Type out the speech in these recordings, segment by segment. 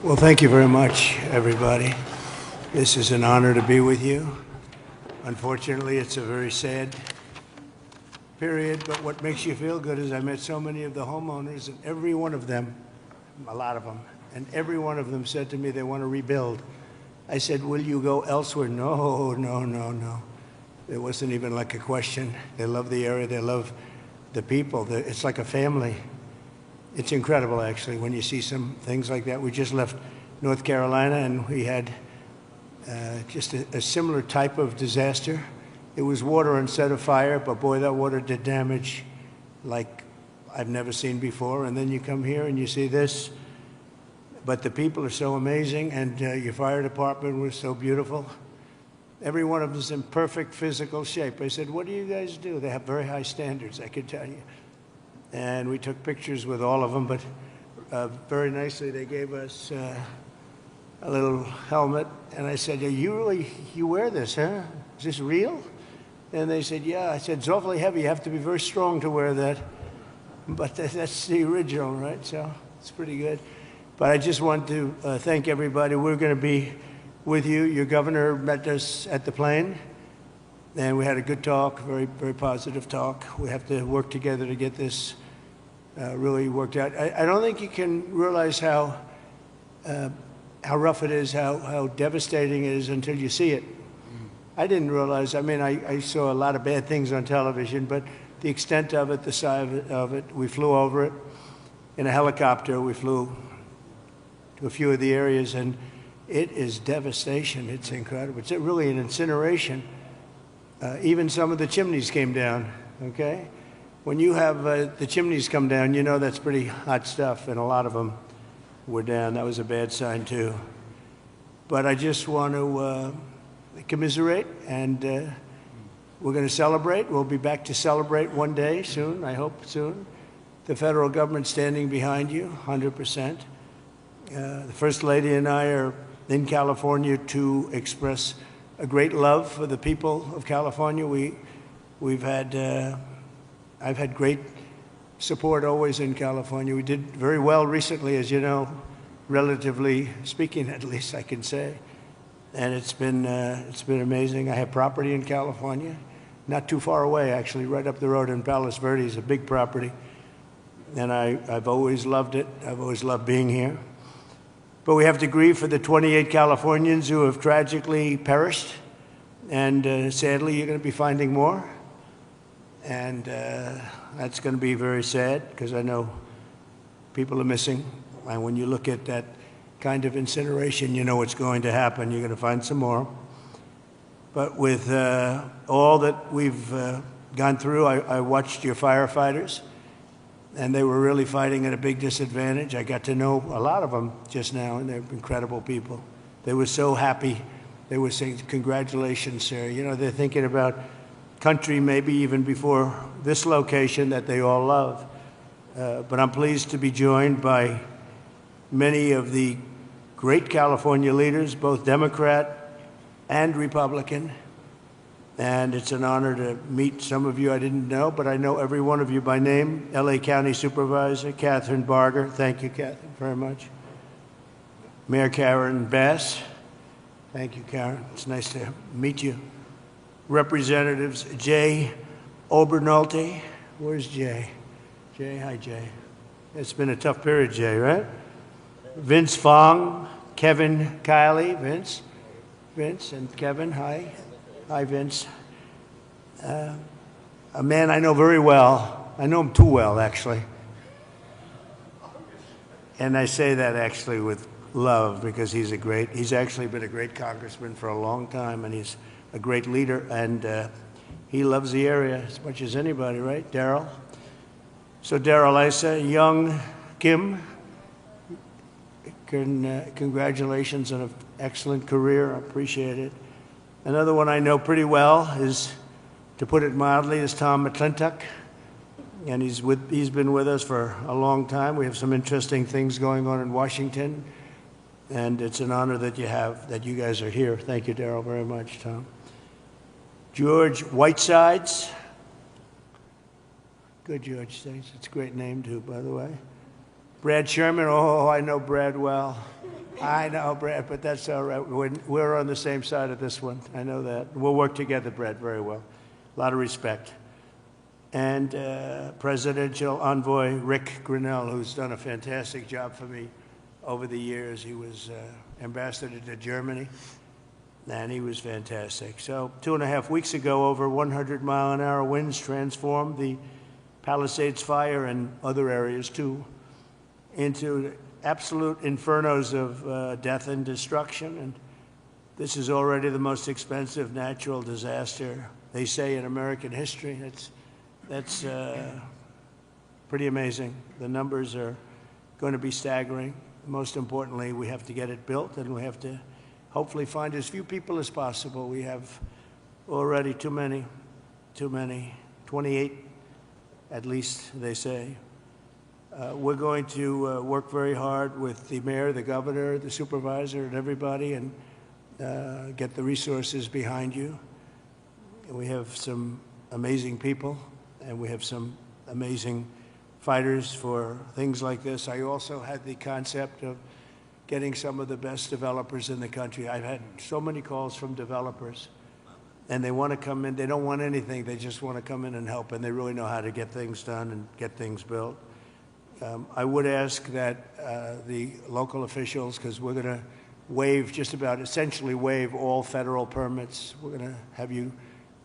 Well, thank you very much, everybody. This is an honor to be with you. Unfortunately, it's a very sad period, but what makes you feel good is I met so many of the homeowners, and every one of them, a lot of them, and every one of them said to me they want to rebuild. I said, will you go elsewhere? No, no, no, no. It wasn't even like a question. They love the area. They love the people. It's like a family. It's incredible, actually, when you see some things like that. We just left North Carolina, and we had just a similar type of disaster. It was water instead of fire, but boy, that water did damage like I've never seen before. And then you come here and you see this. But the people are so amazing, and your fire department was so beautiful. Every one of them is in perfect physical shape. I said, what do you guys do? They have very high standards, I can tell you. And we took pictures with all of them, but very nicely they gave us a little helmet. And I said, you wear this, huh? Is this real? And they said, yeah. I said, it's awfully heavy. You have to be very strong to wear that. But that's the original, right? So it's pretty good. But I just want to thank everybody. We're going to be with you. Your governor met us at the plane, and we had a good talk, very, very positive talk. We have to work together to get this really worked out. I don't think you can realize how rough it is, how devastating it is until you see it. I didn't realize. I mean, I saw a lot of bad things on television, but the extent of it, the size of it, we flew over it in a helicopter. We flew to a few of the areas, and it is devastation. It's incredible. It's really an incineration. Even some of the chimneys came down, okay? When you have the chimneys come down, you know that's pretty hot stuff, and a lot of them were down. That was a bad sign, too. But I just want to commiserate, and we're going to celebrate. We'll be back to celebrate one day soon, I hope soon. The federal government standing behind you, 100%. The First Lady and I are in California to express a great love for the people of California. I've had great support always in California. We did very well recently, as you know, relatively speaking, at least I can say. And it's been amazing. I have property in California, not too far away, actually, right up the road in Palos Verdes, a big property. And I've always loved it. I've always loved being here. But we have to grieve for the 28 Californians who have tragically perished. And sadly, you're going to be finding more. And that's going to be very sad, because I know people are missing. And when you look at that kind of incineration, you know what's going to happen. You're going to find some more. But with all that we've gone through, I watched your firefighters. And they were really fighting at a big disadvantage. I got to know a lot of them just now, and they're incredible people. They were so happy. They were saying, congratulations, sir. You know, they're thinking about country maybe even before this location that they all love. But I'm pleased to be joined by many of the great California leaders, both Democrat and Republican. And it's an honor to meet some of you I didn't know, but I know every one of you by name. LA County Supervisor Catherine Barger. Thank you, Catherine, very much. Mayor Karen Bass. Thank you, Karen. It's nice to meet you. Representatives Jay Obernolte. Where's Jay? Jay, hi, Jay. It's been a tough period, Jay, right? Vince Fong, Kevin Kiley, Vince and Kevin, hi. Hi, Vince. A man I know very well. I know him too well, actually. And I say that actually with love, because he's actually been a great congressman for a long time, and he's a great leader, and he loves the area as much as anybody, right? Daryl. So Daryl Issa, young Kim, congratulations on an excellent career. I appreciate it. Another one I know pretty well is, to put it mildly, is Tom McClintock. And he's been with us for a long time. We have some interesting things going on in Washington. And it's an honor that you guys are here. Thank you, Daryl, very much, Tom. George Whitesides. Good, George. Thanks. It's a great name, too, by the way. Brad Sherman. Oh, I know Brad well. I know, Brad, but that's all right. We're on the same side of this one. I know that. We'll work together, Brad, very well. A lot of respect. And Presidential Envoy Rick Grinnell, who's done a fantastic job for me over the years. He was ambassador to Germany, and he was fantastic. So 2.5 weeks ago, over 100-mile-an-hour winds transformed the Palisades Fire and other areas, too, into absolute infernos of death and destruction. And this is already the most expensive natural disaster, they say, in American history. That's pretty amazing. The numbers are going to be staggering. Most importantly, we have to get it built, and we have to hopefully find as few people as possible. We have already too many, 28 at least, they say. We're going to work very hard with the mayor, the governor, the supervisor, and everybody, and get the resources behind you. We have some amazing people, and we have some amazing fighters for things like this. I also had the concept of getting some of the best developers in the country. I've had so many calls from developers, and they want to come in. They don't want anything. They just want to come in and help, and they really know how to get things done and get things built. I would ask that the local officials, because we're going to waive essentially waive all federal permits. We're going to have you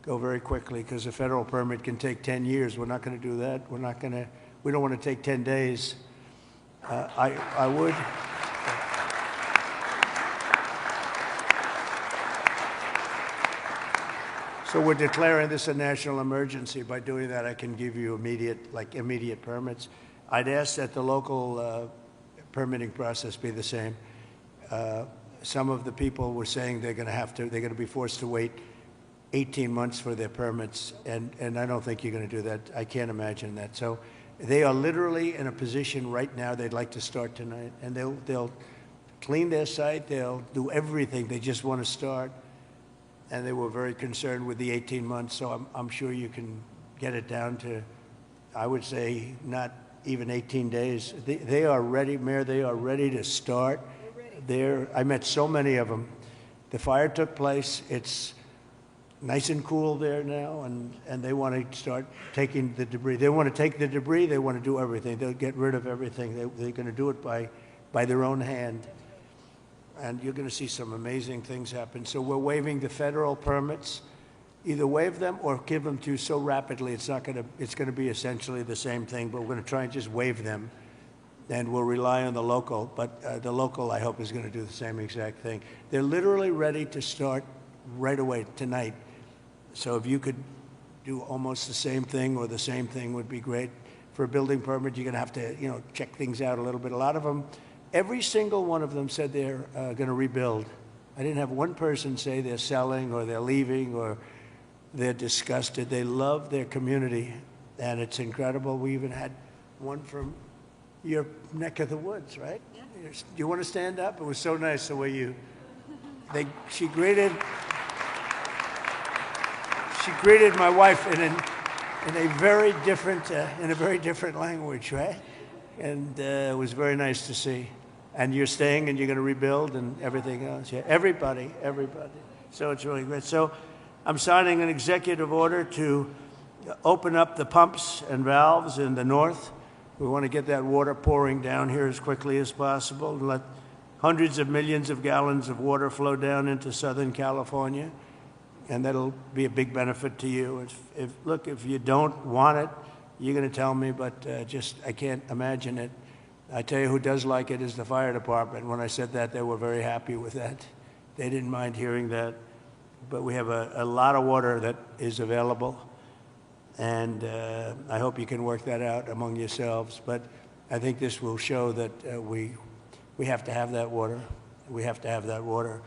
go very quickly, because a federal permit can take 10 years. We're not going to do that. We don't want to take 10 days. I would. So we're declaring this a national emergency. By doing that, I can give you immediate permits. I'd ask that the local permitting process be the same. Some of the people were saying they're going to be forced to wait 18 months for their permits, and I don't think you're going to do that. I can't imagine that. So they are literally in a position right now they'd like to start tonight, and they'll clean their site, they'll do everything. They just want to start, and they were very concerned with the 18 months. So I'm sure you can get it down to, I would say, not even 18 days. They are ready, Mayor. They are ready to start. I met so many of them. The fire took place. It's nice and cool there now, and they want to start taking the debris. They want to take the debris. They want to do everything. They'll get rid of everything. They're going to do it by their own hand. And you're going to see some amazing things happen. So we're waiving the federal permits. Either waive them or give them to you so rapidly it's going to be essentially the same thing, but we're going to try and just waive them, and we'll rely on the local. But the local, I hope, is going to do the same exact thing. They're literally ready to start right away tonight. So if you could do almost the same thing or the same thing would be great. For a building permit, you're going to have to, check things out a little bit. A lot of them, every single one of them said they're going to rebuild. I didn't have one person say they're selling or they're leaving or they're disgusted. They love their community, and it's incredible. We even had one from your neck of the woods, right? Yeah. Do you want to stand up? It was so nice the way she greeted my wife in a very different language, right? And it was very nice to see. And you're staying, and you're going to rebuild, and everything else. Yeah, everybody. So it's really great. So I'm signing an executive order to open up the pumps and valves in the north. We want to get that water pouring down here as quickly as possible and let hundreds of millions of gallons of water flow down into Southern California, and that'll be a big benefit to you. If you don't want it, you're going to tell me, but I can't imagine it. I tell you who does like it is the fire department. When I said that, they were very happy with that. They didn't mind hearing that. But we have a lot of water that is available, and I hope you can work that out among yourselves. But I think this will show that we have to have that water. We have to have that water.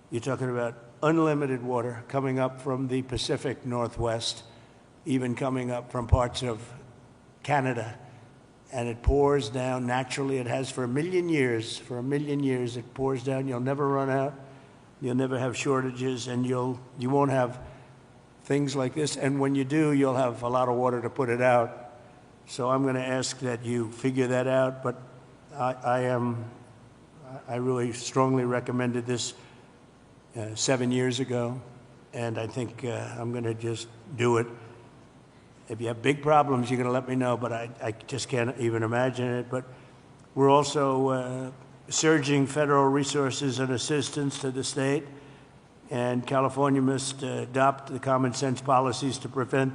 You're talking about unlimited water coming up from the Pacific Northwest, even coming up from parts of Canada, and it pours down naturally. It has for a million years. For a million years, it pours down. You'll never run out. You'll never have shortages, and you won't have things like this. And when you do, you'll have a lot of water to put it out. So I'm going to ask that you figure that out. But I I really strongly recommended this 7 years ago, and I think I'm going to just do it. If you have big problems, you're going to let me know, but I just can't even imagine it. But we're also surging federal resources and assistance to the state, and California must adopt the common sense policies to prevent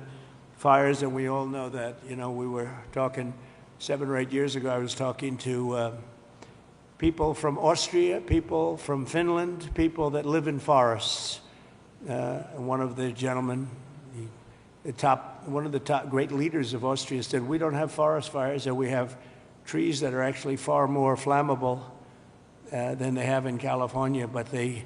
fires, and we all know that. You know, we were talking 7 or 8 years ago, I was talking to people from Austria, people from Finland, people that live in forests. And one of the gentlemen, one of the top great leaders of Austria said, we don't have forest fires, and we have trees that are actually far more flammable than they have in California, but they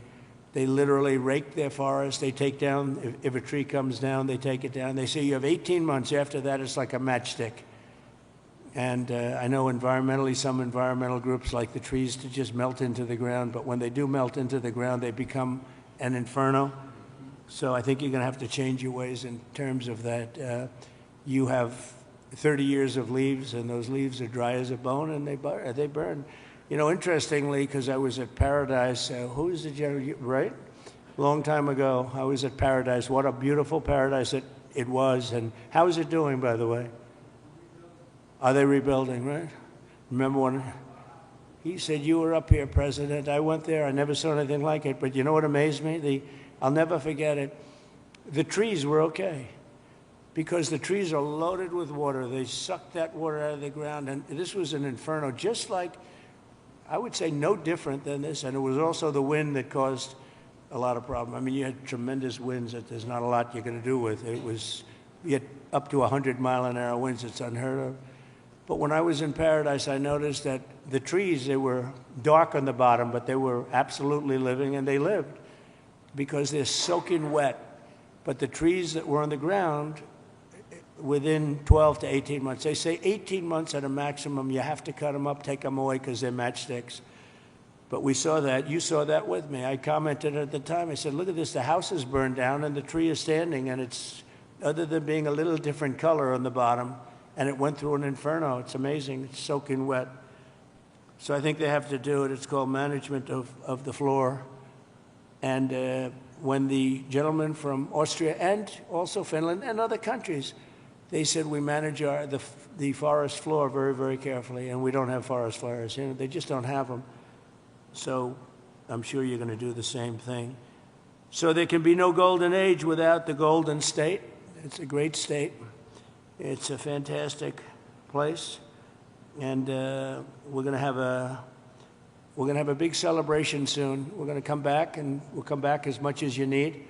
literally rake their forest. They take down, if a tree comes down, they take it down. They say you have 18 months. After that, it's like a matchstick. And I know environmentally, some environmental groups like the trees to just melt into the ground, but when they do melt into the ground, they become an inferno. So I think you're going to have to change your ways in terms of that. You have 30 years of leaves, and those leaves are dry as a bone, and they burn. You know, interestingly, because I was at Paradise, who's the general, right? Long time ago, I was at Paradise. What a beautiful paradise it was. And how is it doing, by the way? Are they rebuilding, right? Remember when he said, you were up here, President. I went there. I never saw anything like it. But you know what amazed me? I'll never forget it. The trees were okay, because the trees are loaded with water. They suck that water out of the ground. And this was an inferno, just like, I would say no different than this. And it was also the wind that caused a lot of problem. I mean, you had tremendous winds that there's not a lot you're going to do with. You had up to 100-mile-an-hour winds. It's unheard of. But when I was in Paradise, I noticed that the trees, they were dark on the bottom, but they were absolutely living, and they lived because they're soaking wet. But the trees that were on the ground, within 12 to 18 months, they say 18 months at a maximum, you have to cut them up, take them away, because they're matchsticks. But we saw that. You saw that with me. I commented at the time. I said, look at this. The house is burned down, and the tree is standing, and it's, other than being a little different color on the bottom, and it went through an inferno. It's amazing. It's soaking wet. So I think they have to do it. It's called management of the floor. And when the gentleman from Austria and also Finland and other countries, they said we manage the forest floor very, very carefully, and we don't have forest fires. You know, they just don't have them. So I'm sure you're going to do the same thing. So there can be no golden age without the Golden State. It's a great state. It's a fantastic place, and we're going to have a big celebration soon. We're going to come back, and we'll come back as much as you need,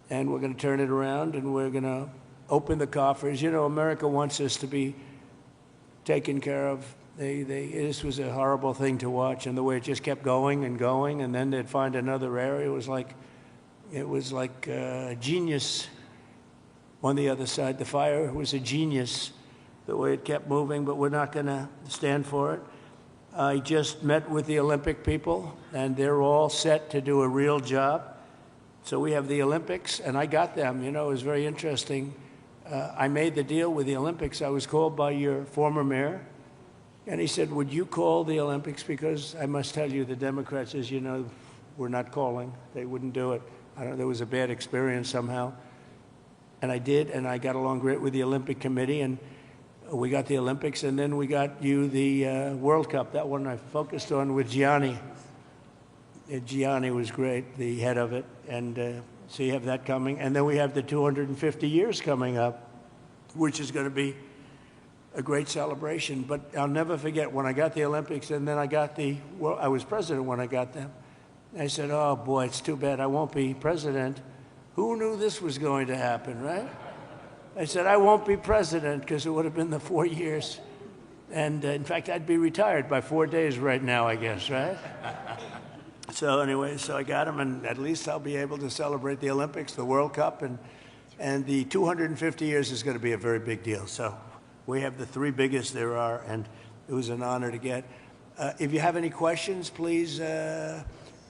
and we're going to turn it around, and we're going to open the coffers. You know, America wants us to be taken care of. This was a horrible thing to watch, and the way it just kept going and going, and then they'd find another area. It was like genius. On the other side, the fire was a genius, the way it kept moving, but we're not going to stand for it. I just met with the Olympic people, and they're all set to do a real job. So we have the Olympics, and I got them. You know, it was very interesting. I made the deal with the Olympics. I was called by your former mayor, and he said, would you call the Olympics? Because I must tell you, the Democrats, as you know, were not calling. They wouldn't do it. There was a bad experience somehow. And I did, and I got along great with the Olympic Committee, and we got the Olympics, and then we got you the World Cup. That one I focused on with Gianni. Gianni was great, the head of it, and so you have that coming. And then we have the 250 years coming up, which is going to be a great celebration. But I'll never forget when I got the Olympics, and then I was president when I got them. I said, oh boy, it's too bad I won't be president. Who knew this was going to happen, right? I said, I won't be president, because it would have been the 4 years. And in fact, I'd be retired by 4 days right now, I guess, right? So anyway, so I got him, and at least I'll be able to celebrate the Olympics, the World Cup, and the 250 years is going to be a very big deal. So we have the 3 biggest there are, and it was an honor to get. If you have any questions, please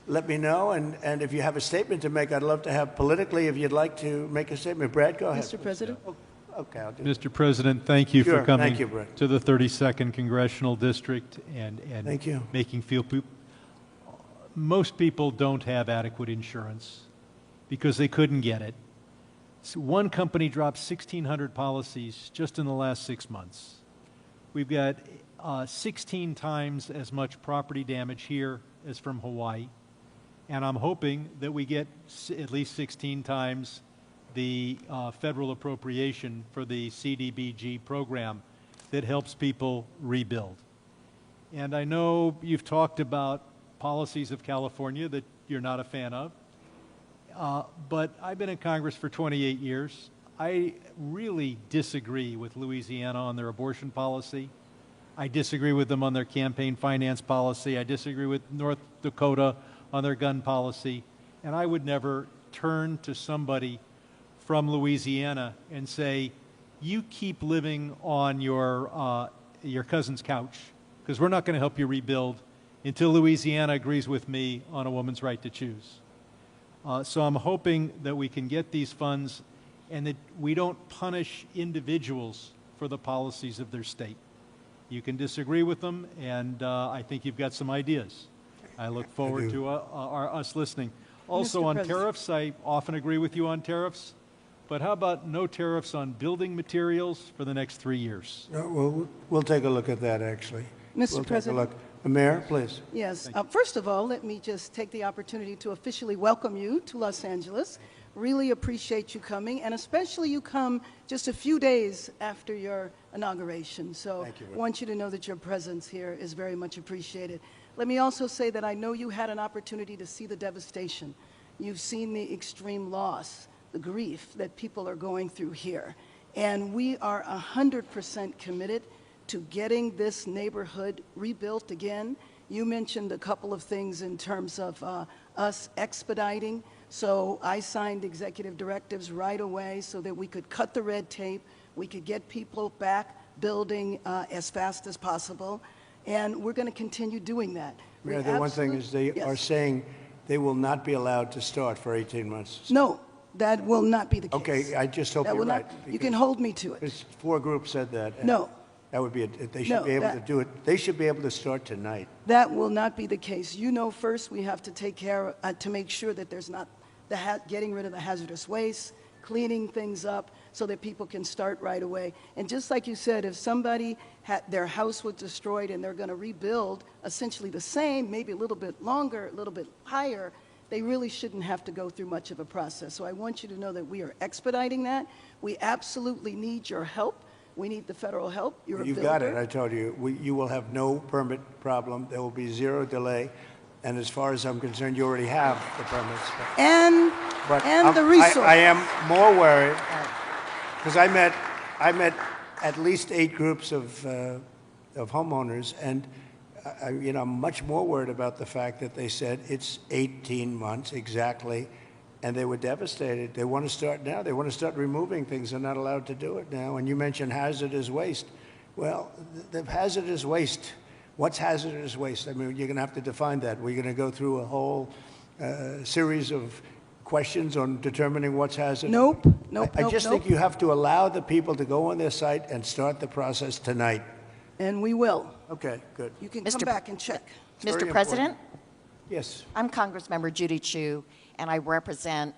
let me know, and if you have a statement to make, I'd love to have politically, if you'd like to make a statement. Brad, go ahead. Mr. President? Okay, I'll do Mr. President, thank you Sure. for coming Thank you, Brad. to the 32nd Congressional District and Thank you. making most people don't have adequate insurance because they couldn't get it. So one company dropped 1,600 policies just in the last 6 months. We've got 16 times as much property damage here as from Hawaii. And I'm hoping that we get at least 16 times the federal appropriation for the CDBG program that helps people rebuild. And I know you've talked about policies of California that you're not a fan of, but I've been in Congress for 28 years. I really disagree with Louisiana on their abortion policy. I disagree with them on their campaign finance policy. I disagree with North Dakota on their gun policy. And I would never turn to somebody from Louisiana and say, you keep living on your cousin's couch, because we're not going to help you rebuild until Louisiana agrees with me on a woman's right to choose. So I'm hoping that we can get these funds and that we don't punish individuals for the policies of their state. You can disagree with them, and I think you've got some ideas. I look forward to us listening. Also on tariffs, I often agree with you on tariffs, but how about no tariffs on building materials for the next 3 years? Well, we'll take a look at that, actually. Mr. President. Mayor, please. Yes. First of all, let me just take the opportunity to officially welcome you to Los Angeles. Really appreciate you coming, and especially you come just a few days after your inauguration. So I want you to know that your presence here is very much appreciated. Let me also say that I know you had an opportunity to see the devastation. You've seen the extreme loss, the grief that people are going through here. And we are 100% committed to getting this neighborhood rebuilt again. You mentioned a couple of things in terms of us expediting. So I signed executive directives right away so that we could cut the red tape, we could get people back building as fast as possible, and we're going to continue doing that. Mayor, the one thing is they are saying they will not be allowed to start for 18 months. No, that will not be the case. Okay, I just hope that you're right. You can hold me to it. 4 groups said that. No. That would be, they should be able to do it. They should be able to start tonight. That will not be the case. You know, first we have to take care, to make sure that there's not getting rid of the hazardous waste, cleaning things up so that people can start right away. And just like you said, if somebody their house was destroyed and they're going to rebuild essentially the same, maybe a little bit longer, a little bit higher, they really shouldn't have to go through much of a process. So I want you to know that we are expediting that. We absolutely need your help. We need the federal help. You're a builder. You've got it, I told you. You will have no permit problem. There will be 0 delay. And as far as I'm concerned, you already have the permits. And the resources. I am more worried because I met at least 8 groups of homeowners, and I'm much more worried about the fact that they said it's 18 months exactly, and they were devastated. They want to start now. They want to start removing things. They're not allowed to do it now. And you mentioned hazardous waste. Well, the hazardous waste. What's hazardous waste? I mean, you're going to have to define that. We're going to go through a whole series of questions on determining what's hazardous. Nope. I just think you have to allow the people to go on their site and start the process tonight. And we will. Okay, good. You can come back and check. Mr. President? Yes. I'm Congressmember Judy Chu, and I represent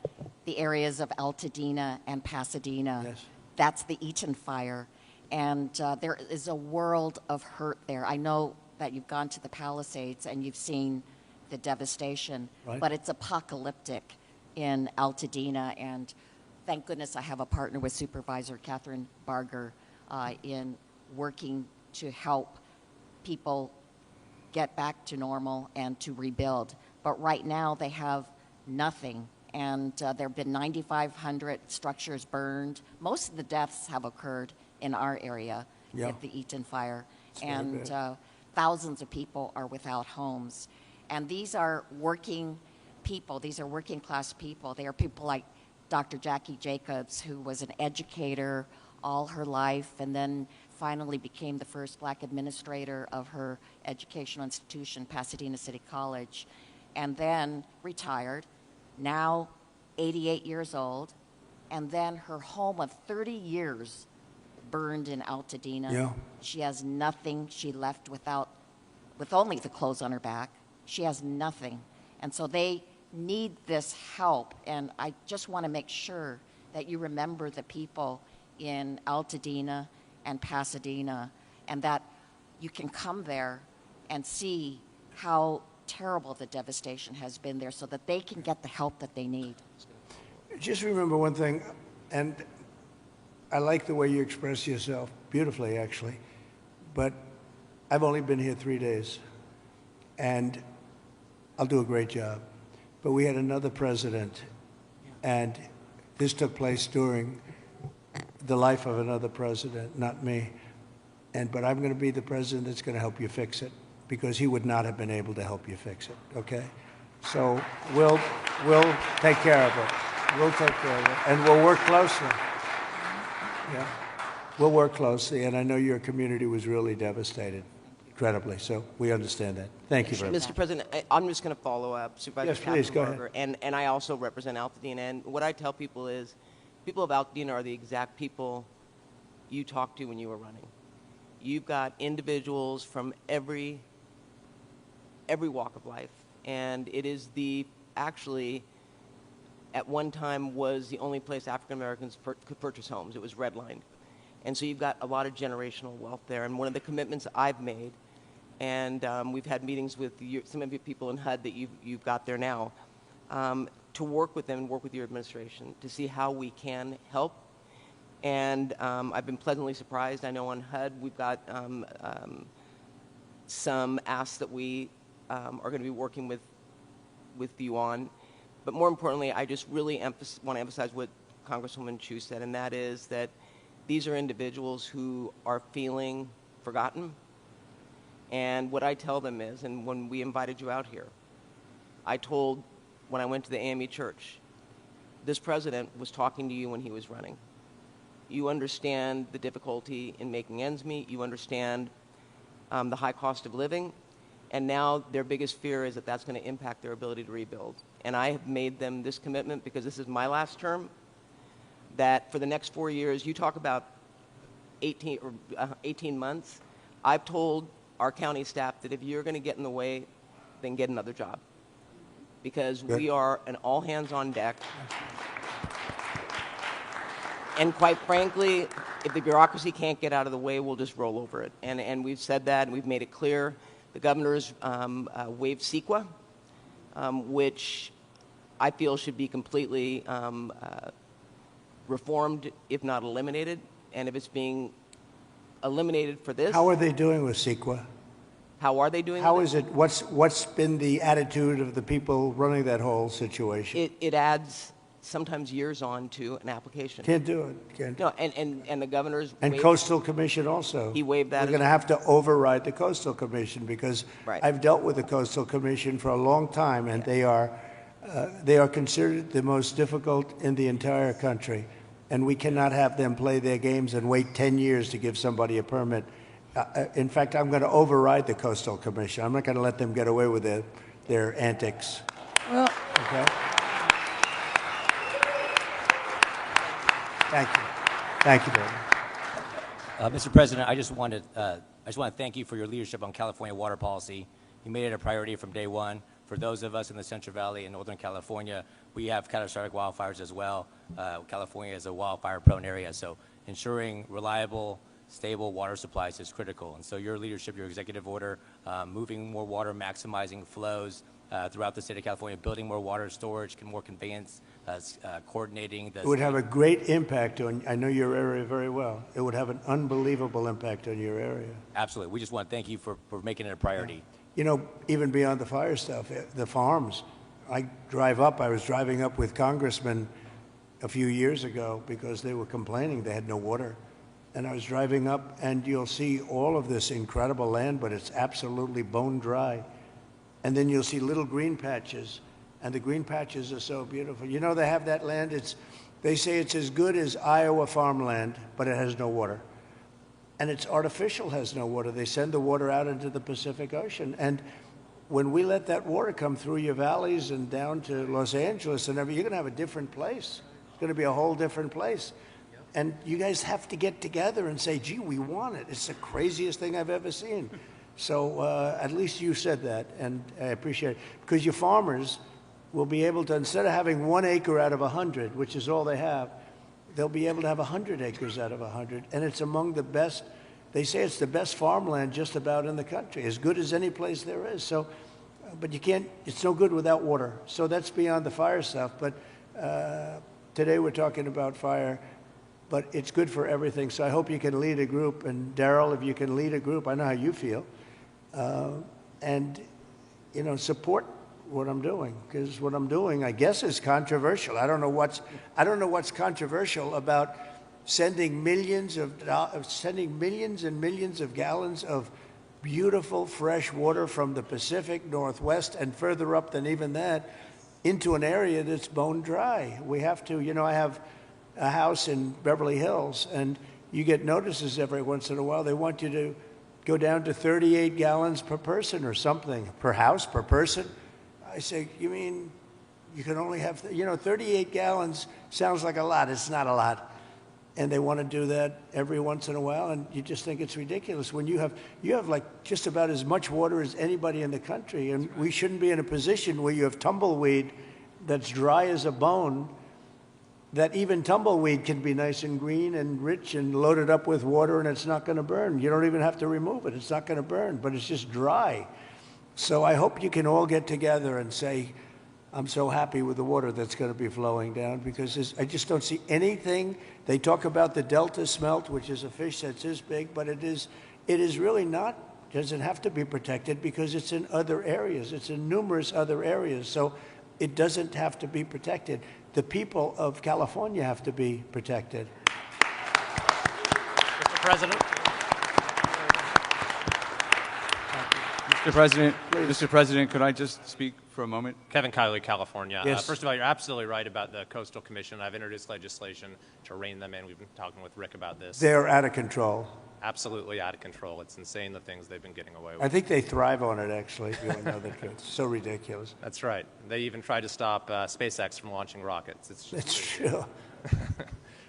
the areas of Altadena and Pasadena. Yes. That's the Eaton Fire. And there is a world of hurt there. I know that you've gone to the Palisades and you've seen the devastation, right, but it's apocalyptic in Altadena. And thank goodness I have a partner with Supervisor Catherine Barger in working to help people get back to normal and to rebuild. But right now they have nothing. And there have been 9,500 structures burned. Most of the deaths have occurred in our area with the Eaton Fire. And thousands of people are without homes. And these are working people. These are working class people. They are people like Dr. Jackie Jacobs, who was an educator all her life and then finally became the first black administrator of her educational institution, Pasadena City College, and then retired, now 88 years old, and then her home of 30 years burned in Altadena. Yeah. She has nothing. She left with only the clothes on her back. She has nothing. And so they need this help. And I just want to make sure that you remember the people in Altadena and Pasadena, and that you can come there and see how terrible the devastation has been there so that they can get the help that they need. Just remember one thing, and I like the way you express yourself, beautifully actually, but I've only been here 3 days, and I'll do a great job. But we had another president, and this took place during the life of another president, not me. But I'm going to be the president that's going to help you fix it, because he would not have been able to help you fix it, okay? So we'll take care of it. We'll take care of it, and we'll work closely. Yeah, we'll work closely, and I know your community was really devastated, incredibly, so we understand that. Thank you very much. Mr. President, I'm just going to follow up. Supervisor Yes, please, go Barger, and I also represent Altadena, and what I tell people is, people of Altadena are the exact people you talked to when you were running. You've got individuals from every walk of life, and it is actually, at one time, was the only place African Americans could purchase homes. It was redlined. And so you've got a lot of generational wealth there. And one of the commitments I've made, and we've had meetings with some of your people in HUD that you've got there now, to work with them and work with your administration to see how we can help. And I've been pleasantly surprised. I know on HUD we've got some asks that we are going to be working with you on. But more importantly, I just really want to emphasize what Congresswoman Chu said, and that is that these are individuals who are feeling forgotten. And what I tell them is, and when we invited you out here, I told, when I went to the AME church, this president was talking to you when he was running. You understand the difficulty in making ends meet. You understand the high cost of living. And now their biggest fear is that that's going to impact their ability to rebuild. And I have made them this commitment, because this is my last term, that for the next 4 years, you talk about 18 months, I've told our county staff that if you're going to get in the way, then get another job. Because we are an all hands on deck. And quite frankly, if the bureaucracy can't get out of the way, we'll just roll over it. And we've said that, and we've made it clear. The governor's waived CEQA, which I feel should be completely reformed, if not eliminated. And if it's being eliminated for this... How are they doing with CEQA? How are they doing How with is it? What's been the attitude of the people running that whole situation? It adds sometimes years on to an application. Can't do it. Can't. No, and the governor's... And Coastal Commission also. He waived that. We're going to have to override the Coastal Commission, because I've dealt with the Coastal Commission for a long time, and they are considered the most difficult in the entire country. And we cannot have them play their games and wait 10 years to give somebody a permit. In fact, I'm going to override the Coastal Commission. I'm not going to let them get away with their antics. Well, okay? Thank you. Thank you, David. Mr. President, I just want to thank you for your leadership on California water policy. You made it a priority from day one. For those of us in the Central Valley and Northern California, we have catastrophic wildfires as well. California is a wildfire-prone area, so ensuring reliable, stable water supplies is critical. And so your leadership, your executive order, moving more water, maximizing flows throughout the state of California, building more water storage, more conveyance, coordinating. It would have a great impact on, I know your area very well. It would have an unbelievable impact on your area. Absolutely. We just want to thank you for making it a priority. You know, even beyond the fire stuff, the farms. I was driving up with congressmen a few years ago because they were complaining they had no water. And I was driving up, and you'll see all of this incredible land, but it's absolutely bone dry. And then you'll see little green patches, and the green patches are so beautiful. You know, they have that land, they say it's as good as Iowa farmland, but it has no water. And it's artificial, has no water. They send the water out into the Pacific Ocean. And when we let that water come through your valleys and down to Los Angeles and everything, you're going to have a different place. It's going to be a whole different place. And you guys have to get together and say, gee, we want it. It's the craziest thing I've ever seen. So at least you said that, and I appreciate it. Because your farmers will be able to, instead of having 1 acre out of 100, which is all they have, they'll be able to have 100 acres out of 100. And it's among the best, they say it's the best farmland just about in the country, as good as any place there is. So, but you can't, it's no good without water. So that's beyond the fire stuff. But today we're talking about fire, but it's good for everything. So I hope you can lead a group. And Daryl, if you can lead a group, I know how you feel. And, you know, support what I'm doing, because what I'm doing, I guess, is controversial. I don't know what's controversial about sending millions and millions of gallons of beautiful fresh water from the Pacific Northwest and further up than even that into an area that's bone dry. We have to, you know, I have a house in Beverly Hills, and you get notices every once in a while. They want you to go down to 38 gallons per person or something, per house, per person. I say, you mean you can only have, 38 gallons sounds like a lot. It's not a lot. And they want to do that every once in a while, and you just think it's ridiculous when you have like just about as much water as anybody in the country, and we shouldn't be in a position where you have tumbleweed that's dry as a bone, that even tumbleweed can be nice and green and rich and loaded up with water, and it's not going to burn. You don't even have to remove it. It's not going to burn, but it's just dry. So I hope you can all get together and say, I'm so happy with the water that's going to be flowing down, because I just don't see anything. They talk about the Delta smelt, which is a fish that's this big, but it is really not, doesn't have to be protected because it's in other areas. It's in numerous other areas. So it doesn't have to be protected. The people of California have to be protected. Mr. President. Mr. President, could I just speak for a moment? Kevin Kiley, California. Yes. First of all, you're absolutely right about the Coastal Commission. I've introduced legislation to rein them in. We've been talking with Rick about this. They're out of control. Absolutely out of control. It's insane the things they've been getting away with. I think they thrive on it, actually, if you want to know the truth. It's so ridiculous. That's right. They even tried to stop SpaceX from launching rockets. It's true.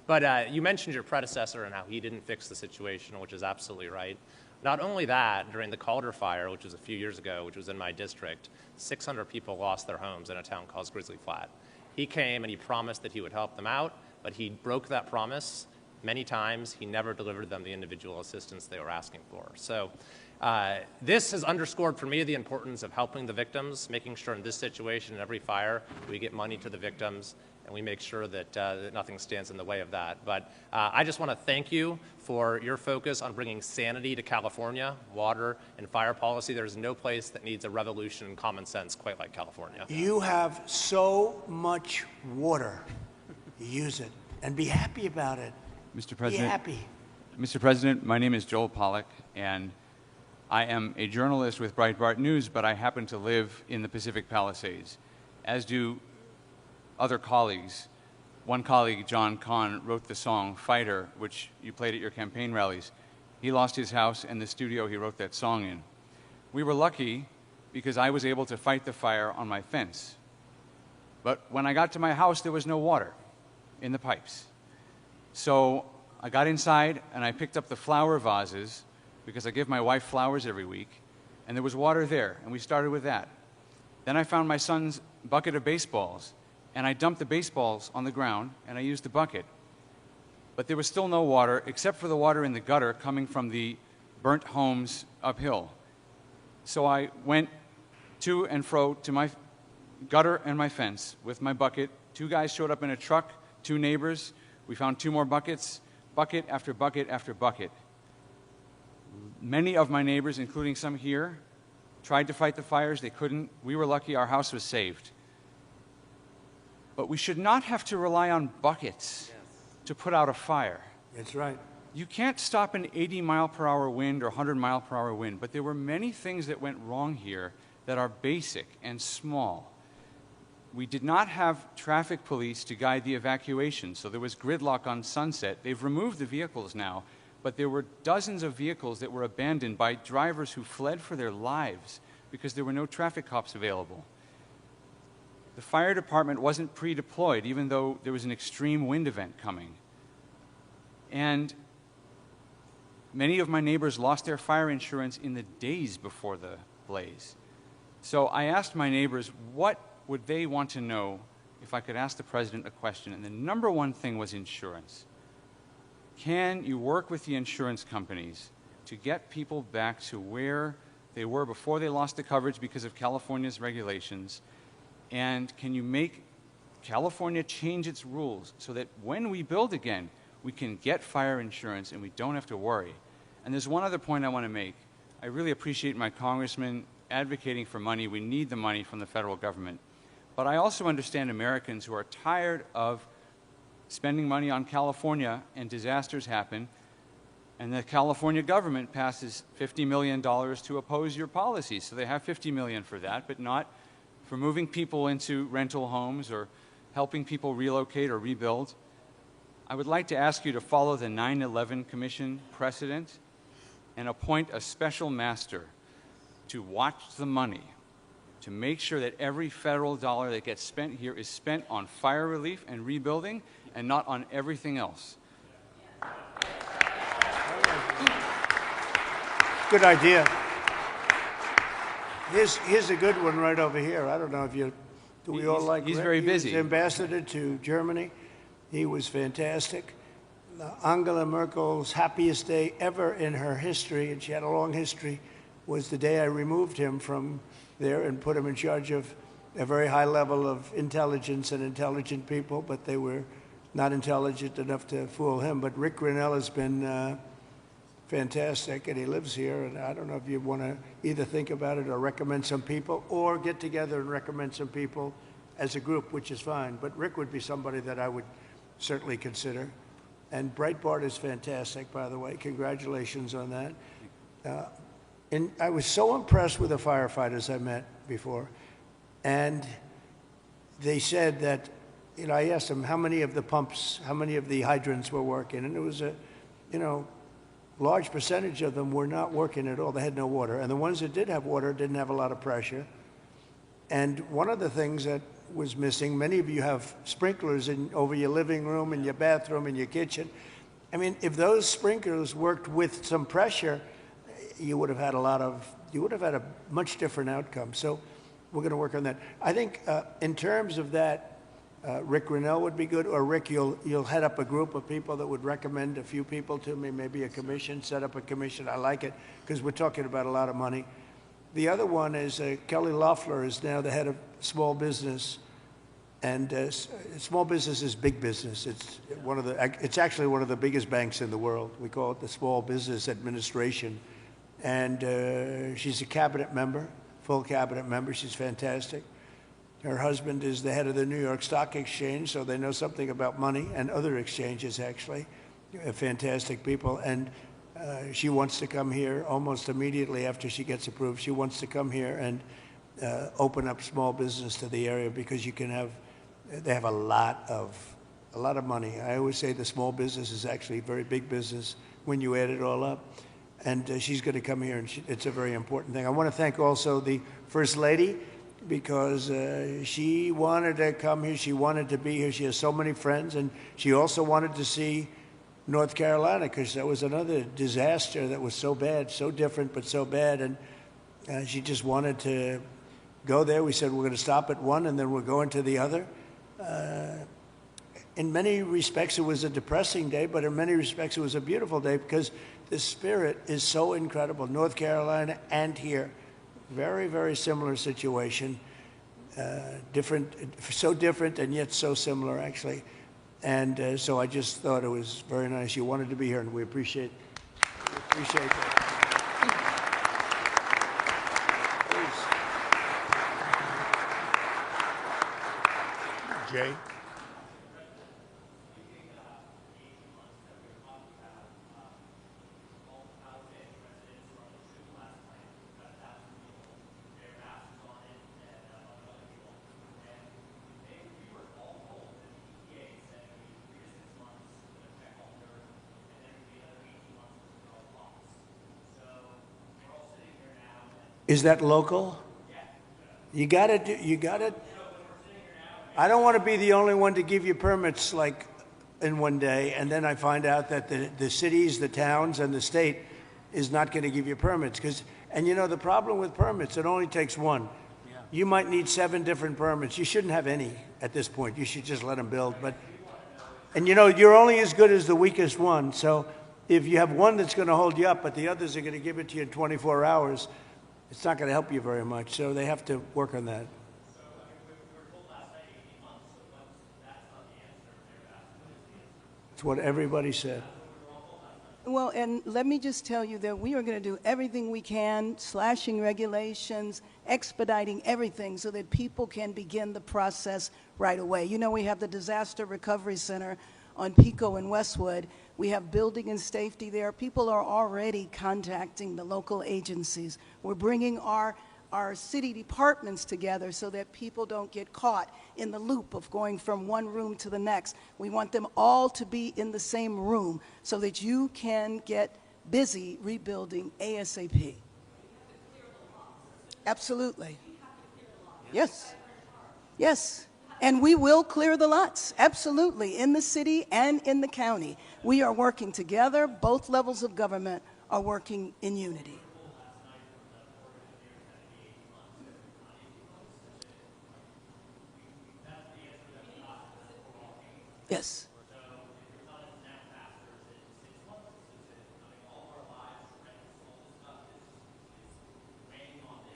But you mentioned your predecessor and how he didn't fix the situation, which is absolutely right. Not only that, during the Calder Fire, which was a few years ago, which was in my district, 600 people lost their homes in a town called Grizzly Flat. He came and he promised that he would help them out, but he broke that promise many times. He never delivered them the individual assistance they were asking for. So this has underscored for me the importance of helping the victims, making sure in this situation, in every fire, we get money to the victims, and we make sure that, that nothing stands in the way of that. But I just want to thank you for your focus on bringing sanity to California, water and fire policy. There's no place that needs a revolution in common sense quite like California. You have so much water. Use it and be happy about it. Mr. President, be happy. Mr. President, my name is Joel Pollack, and I am a journalist with Breitbart News, but I happen to live in the Pacific Palisades, as do other colleagues. One colleague, John Kahn, wrote the song Fighter, which you played at your campaign rallies. He lost his house and the studio he wrote that song in. We were lucky because I was able to fight the fire on my fence. But when I got to my house, there was no water in the pipes. So I got inside and I picked up the flower vases, because I give my wife flowers every week, and there was water there, and we started with that. Then I found my son's bucket of baseballs, and I dumped the baseballs on the ground, and I used the bucket. But there was still no water, except for the water in the gutter coming from the burnt homes uphill. So I went to and fro to my gutter and my fence with my bucket. 2 guys showed up in a truck, 2 neighbors. We found 2 more buckets, bucket after bucket after bucket. Many of my neighbors, including some here, tried to fight the fires. They couldn't. We were lucky our house was saved. But we should not have to rely on buckets to put out a fire. That's right. You can't stop an 80-mile-per-hour wind or 100-mile-per-hour wind, but there were many things that went wrong here that are basic and small. We did not have traffic police to guide the evacuation, so there was gridlock on Sunset. They've removed the vehicles now, but there were dozens of vehicles that were abandoned by drivers who fled for their lives because there were no traffic cops available. The fire department wasn't pre-deployed, even though there was an extreme wind event coming. And Many of my neighbors lost their fire insurance in the days before the blaze. So I asked my neighbors what would they want to know if I could ask the president a question, and the number one thing was insurance. Can you work with the insurance companies to get people back to where they were before they lost the coverage because of California's regulations? And can you make California change its rules so that when we build again, we can get fire insurance and we don't have to worry? And there's one other point I want to make. I really appreciate my congressman advocating for money. We need the money from the federal government. But I also understand Americans who are tired of spending money on California and disasters happen, and the California government passes $50 million to oppose your policies. So they have $50 million for that, but not for moving people into rental homes or helping people relocate or rebuild. I would like to ask you to follow the 9/11 Commission precedent and appoint a special master to watch the money, to make sure that every federal dollar that gets spent here is spent on fire relief and rebuilding and not on everything else. Good idea. Here's a good one right over here. I don't know if you, do we all like He's Rick? very busy. He was ambassador to Germany. He was fantastic. Angela Merkel's happiest day ever in her history, and she had a long history, was the day I removed him from there and put him in charge of a very high level of intelligence and intelligent people, but they were not intelligent enough to fool him. But Rick Grinnell has been fantastic, and he lives here, and I don't know if you want to either think about it or recommend some people, or get together and recommend some people as a group, which is fine. But Rick would be somebody that I would certainly consider. And Breitbart is fantastic, by the way. Congratulations on that. And I was so impressed with the firefighters I met before. And they said that, I asked them how many of the pumps, how many of the hydrants were working. And it was a, large percentage of them were not working at all. They had no water. And the ones that did have water didn't have a lot of pressure. And one of the things that was missing, many of you have sprinklers over your living room and your bathroom and your kitchen. I mean, if those sprinklers worked with some pressure, you would have had a much different outcome. So we're going to work on that. I think in terms of that, Rick Grinnell would be good, or Rick, you'll head up a group of people that would recommend a few people to me, maybe a commission, set up a commission. I like it because we're talking about a lot of money. The other one is Kelly Loeffler is now the head of small business, and small business is big business. It's actually one of the biggest banks in the world. We call it the Small Business Administration, and she's a cabinet member, full cabinet member. She's fantastic. Her husband is the head of the New York Stock Exchange, so they know something about money, and other exchanges actually. Fantastic people, and she wants to come here almost immediately after she gets approved. She wants to come here and open up small business to the area, because they have a lot of money. I always say the small business is actually very big business when you add it all up. And she's going to come here, and it's a very important thing. I want to thank also the First Lady, because she wanted to come here. She wanted to be here. She has so many friends, and she also wanted to see North Carolina, because that was another disaster that was so bad, so different, but so bad. And she just wanted to go there. We said we're going to stop at one, and then we're going to the other. In many respects, it was a depressing day, but in many respects, it was a beautiful day, because the spirit is so incredible. North Carolina and here, very, very similar situation. Different, so different and yet so similar, actually. And so I just thought it was very nice. You wanted to be here, and we appreciate that. Please. Jay? Is that local? You got it. I don't want to be the only one to give you permits like in one day, and then I find out that the cities, the towns, and the state is not going to give you permits. And you know, the problem with permits, it only takes one. You might need 7 different permits. You shouldn't have any at this point. You should just let them build. And you know, you're only as good as the weakest one. So if you have one that's going to hold you up, but the others are going to give it to you in 24 hours, it's not going to help you very much. So they have to work on that. It's what everybody said. Well, and let me just tell you that we are going to do everything we can, slashing regulations, expediting everything so that people can begin the process right away. You know, we have the Disaster Recovery Center on Pico and Westwood. We have building and safety there. People are already contacting the local agencies. We're bringing our city departments together so that people don't get caught in the loop of going from one room to the next. We want them all to be in the same room so that you can get busy rebuilding ASAP. Absolutely. Yes. Yes. And we will clear the lots, absolutely, in the city and in the county. We are working together. Both levels of government are working in unity. Yes.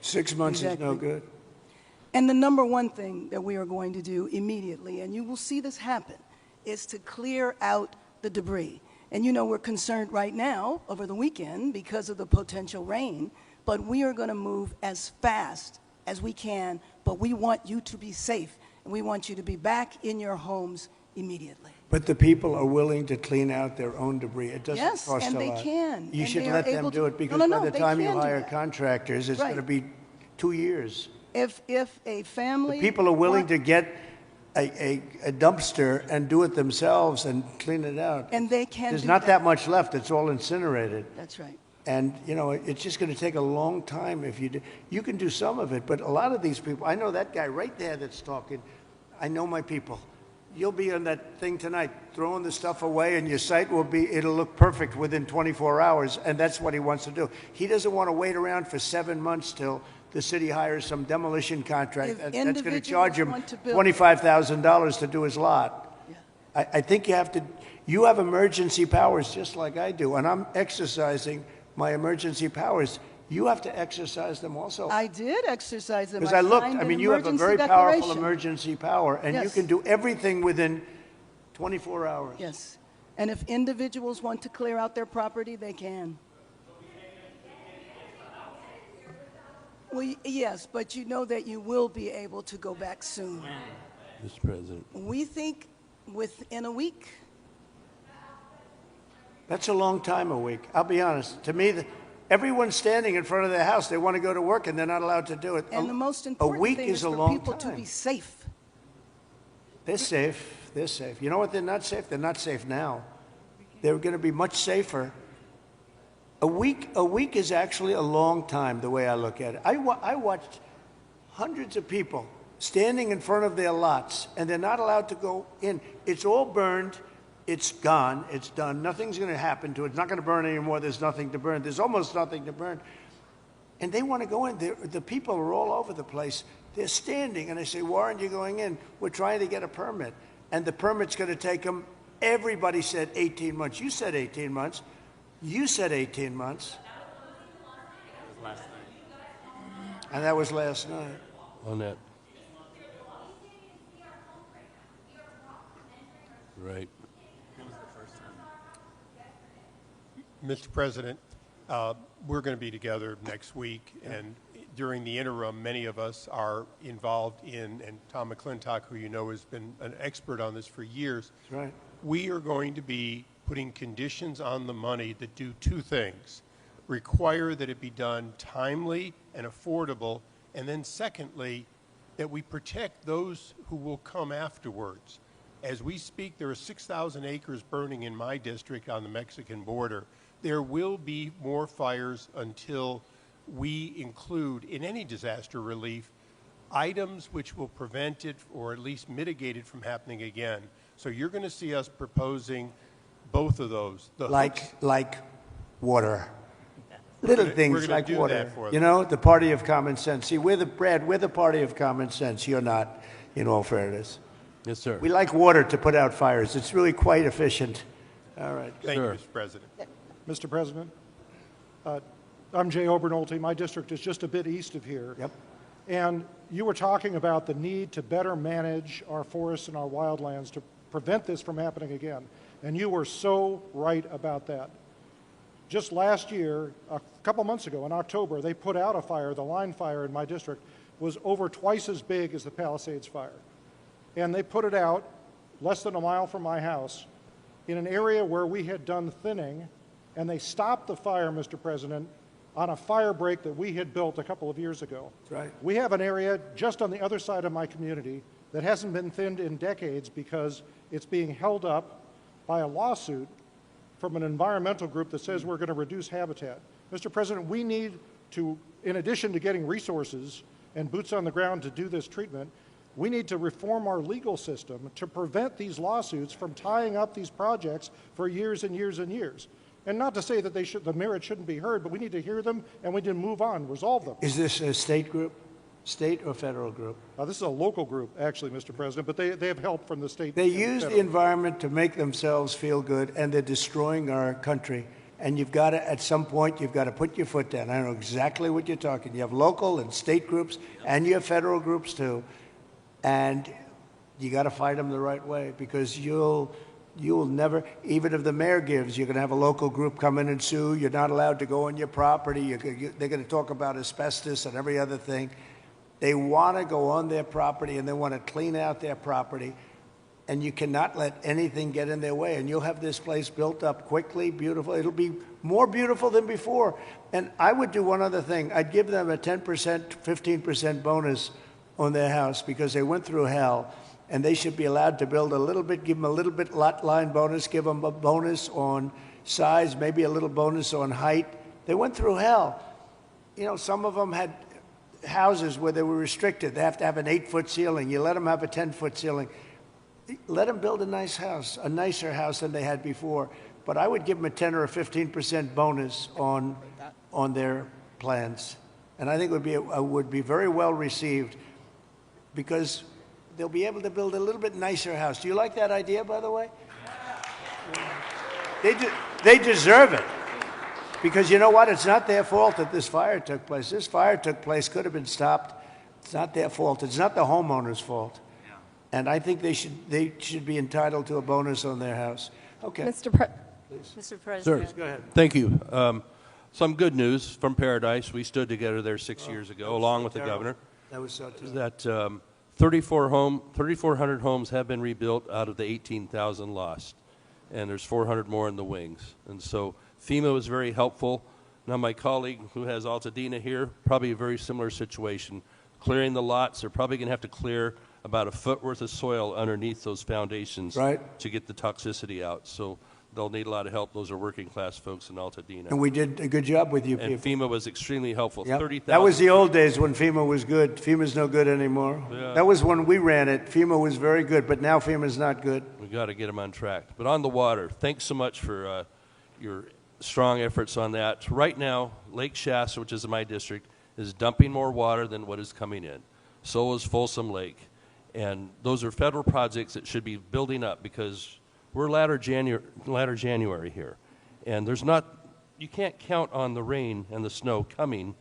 6 months is no Exactly. good. And the number one thing that we are going to do immediately, and you will see this happen, is to clear out the debris. And you know, we're concerned right now over the weekend because of the potential rain, but we are going to move as fast as we can, but we want you to be safe, and we want you to be back in your homes immediately. But the people are willing to clean out their own debris. It doesn't Yes, cost and a they lot. can, You and should they are let them able do to- it because No, no, by no, the they time you can do hire that. contractors, it's Right. going to be 2 years. If a family... People are willing want- to get a dumpster and do it themselves and clean it out. And they can There's do not that. that much left. It's all incinerated. That's right. And, you know, it's just going to take a long time if you do. You can do some of it, but a lot of these people, I know that guy right there that's talking. I know my people. You'll be on that thing tonight, throwing the stuff away, and your site it'll look perfect within 24 hours, and that's what he wants to do. He doesn't want to wait around for 7 months till the city hires some demolition contract If that's going to individuals charge him want to build- $25,000 to do his lot. Yeah. I think you have emergency powers just like I do, and I'm exercising my emergency powers. You have to exercise them also. I did exercise them. Because I looked, signed I an mean, you have a emergency very powerful declaration. emergency power, and you Yes. can do everything within 24 hours. Yes. And if individuals want to clear out their property, they can. Well, yes, but you know that you will be able to go back soon. Mr. President. We think within a week. That's a long time, a week. I'll be honest. To me, everyone's standing in front of their house. They want to go to work, and they're not allowed to do it. And the most a important week thing is a for long people time. to be safe. They're safe. They're safe. You know what? They're not safe. They're not safe now. They're going to be much safer. A week is actually a long time, the way I look at it. I watched hundreds of people standing in front of their lots, and they're not allowed to go in. It's all burned. It's gone. It's done. Nothing's going to happen to it. It's not going to burn anymore. There's nothing to burn. There's almost nothing to burn. And they want to go in. The people are all over the place. They're standing, and I say, why aren't you going in? We're trying to get a permit. And the permit's going to take them, everybody said 18 months. You said 18 months. You said 18 months. And that was last night. On that. Right. Mr. President, we're going to be together next week, and during the interim, many of us are involved in, and Tom McClintock, who you know has been an expert on this for years, That's right. we are going to be putting conditions on the money that do two things. Require that it be done timely and affordable, and then secondly, that we protect those who will come afterwards. As we speak, there are 6,000 acres burning in my district on the Mexican border. There will be more fires until we include in any disaster relief items which will prevent it or at least mitigate it from happening again. So you're going to see us proposing both of those. The hooks- Like water. Little we're things gonna like do water. that for You them. know, the party of common sense. See, we're the party of common sense. You're not, in all fairness. Yes, sir. We like water to put out fires. It's really quite efficient. All right. Thank you, Sure. Mr. President. Mr. President, I'm Jay Obernolte. My district is just a bit east of here. Yep. And you were talking about the need to better manage our forests and our wildlands to prevent this from happening again. And you were so right about that. Just last year, a couple months ago in October, they put out a fire. The line fire in my district was over twice as big as the Palisades Fire. And they put it out less than a mile from my house in an area where we had done thinning, and they stopped the fire, Mr. President, on a fire break that we had built a couple of years ago. That's right. We have an area just on the other side of my community that hasn't been thinned in decades because it's being held up by a lawsuit from an environmental group that says we're going to reduce habitat. Mr. President, we need to, in addition to getting resources and boots on the ground to do this treatment, we need to reform our legal system to prevent these lawsuits from tying up these projects for years and years and years. And not to say that the merit shouldn't be heard, but we need to hear them and we need to move on, resolve them. Is this a state group? State or federal group? This is a local group, actually, Mr. President, but they have help from the state. They and use the federal. environment to make themselves feel good, and they're destroying our country. And you've got to, at some point, you've got to put your foot down. I know exactly what you're talking. You have local and state groups, and you have federal groups too. And you got to fight them the right way, because you'll never, even if the mayor gives, you're going to have a local group come in and sue. You're not allowed to go on your property. They're going to talk about asbestos and every other thing. They want to go on their property, and they want to clean out their property, and you cannot let anything get in their way. And you'll have this place built up quickly, beautiful. It'll be more beautiful than before. And I would do one other thing. I'd give them a 10%, 15% bonus on their house, because they went through hell, and they should be allowed to build a little bit, give them a little bit lot line bonus, give them a bonus on size, maybe a little bonus on height. They went through hell. You know, some of them had houses where they were restricted. They have to have an 8-foot ceiling. You let them have a 10-foot ceiling. Let them build a nice house, a nicer house than they had before. But I would give them a 10 or a 15% bonus on their plans. And I think it would be very well received, because they'll be able to build a little bit nicer house. Do you like that idea, by the way? They deserve it. Because you know what? It's not their fault that this fire took place. This fire took place, could have been stopped. It's not their fault. It's not the homeowner's fault. Yeah. And I think they should be entitled to a bonus on their house. Okay. Mr. President. Sir, go ahead. Thank you. Some good news from Paradise. We stood together there 6 years ago, along with the governor. That was so terrible. That 3,400 homes have been rebuilt out of the 18,000 lost, and there's 400 more in the wings. And so FEMA was very helpful. Now my colleague who has Altadena here, probably a very similar situation. Clearing the lots, they're probably going to have to clear about a foot worth of soil underneath those foundations to get the toxicity out. So they'll need a lot of help. Those are working class folks in Altadena. And we did a good job with you and people. FEMA was extremely helpful. Yep. 30,000. That was the old days when FEMA was good. FEMA's no good anymore. Yeah. That was when we ran it. FEMA was very good, but now FEMA's not good. We got to get them on track. But on the water, thanks so much for your strong efforts on that. Right now, Lake Shasta, which is in my district, is dumping more water than what is coming in. So is Folsom Lake. And those are federal projects that should be building up, because we're latter January here. And you can't count on the rain and the snow coming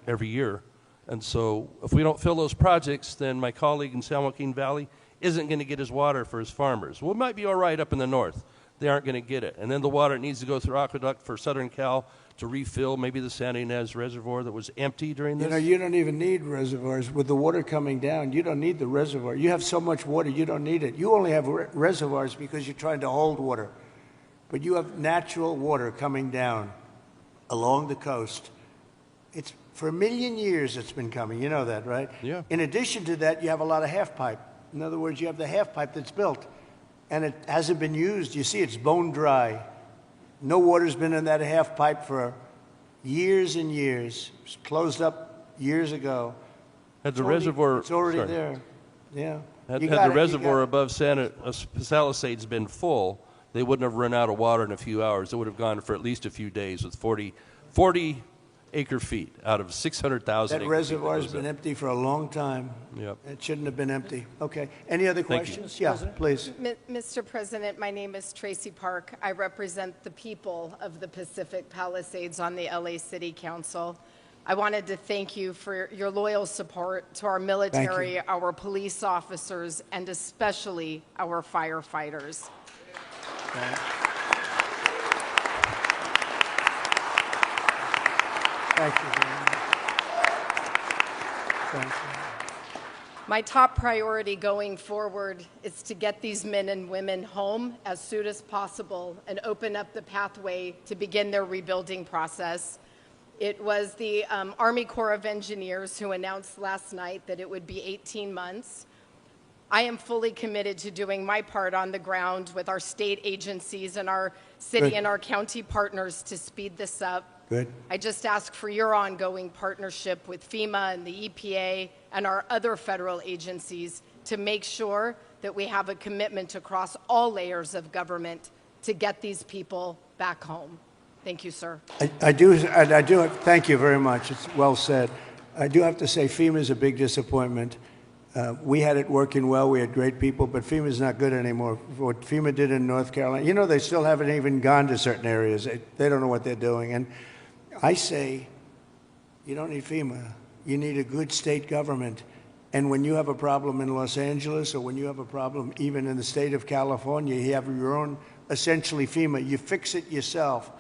every year. And so if we don't fill those projects, then my colleague in San Joaquin Valley isn't going to get his water for his farmers. Well, it might be all right up in the north. They aren't going to get it. And then the water needs to go through aqueduct for Southern Cal to refill maybe the Santa Ynez Reservoir that was empty during this. You know, you don't even need reservoirs. With the water coming down, you don't need the reservoir. You have so much water, you don't need it. You only have reservoirs because you're trying to hold water. But you have natural water coming down along the coast. It's for 1 million years it's been coming. You know that, right? Yeah. In addition to that, you have a lot of half pipe. In other words, you have the half pipe that's built, and it hasn't been used. You see, it's bone dry. No water's been in that half pipe for years and years. It was closed up years ago. Had the reservoir, It's already sorry. there. Yeah. Had You the got it, you reservoir got it. above Palisades been full, they wouldn't have run out of water in a few hours. It would have gone for at least a few days with 40 acre feet out of 600,000 That acre feet. reservoir's been empty for a long time. Yep. It shouldn't have been empty. Okay. Any other Thank you. questions? Yeah, please. Mr. President, my name is Tracy Park. I represent the people of the Pacific Palisades on the LA City Council. I wanted to thank you for your loyal support to our military, our police officers, and especially our firefighters. Thank you very much. Thank you. My top priority going forward is to get these men and women home as soon as possible and open up the pathway to begin their rebuilding process. It was the Army Corps of Engineers who announced last night that it would be 18 months. I am fully committed to doing my part on the ground with our state agencies and our city and our county partners to speed this up. Good. I just ask for your ongoing partnership with FEMA and the EPA and our other federal agencies to make sure that we have a commitment across all layers of government to get these people back home. Thank you, sir. I do, thank you very much. It's well said. I do have to say FEMA is a big disappointment. We had it working well. We had great people, but FEMA's not good anymore. What FEMA did in North Carolina, you know, they still haven't even gone to certain areas. They don't know what they're doing. And I say, you don't need FEMA. You need a good state government. And when you have a problem in Los Angeles or when you have a problem even in the state of California, you have your own, essentially FEMA. You fix it yourself.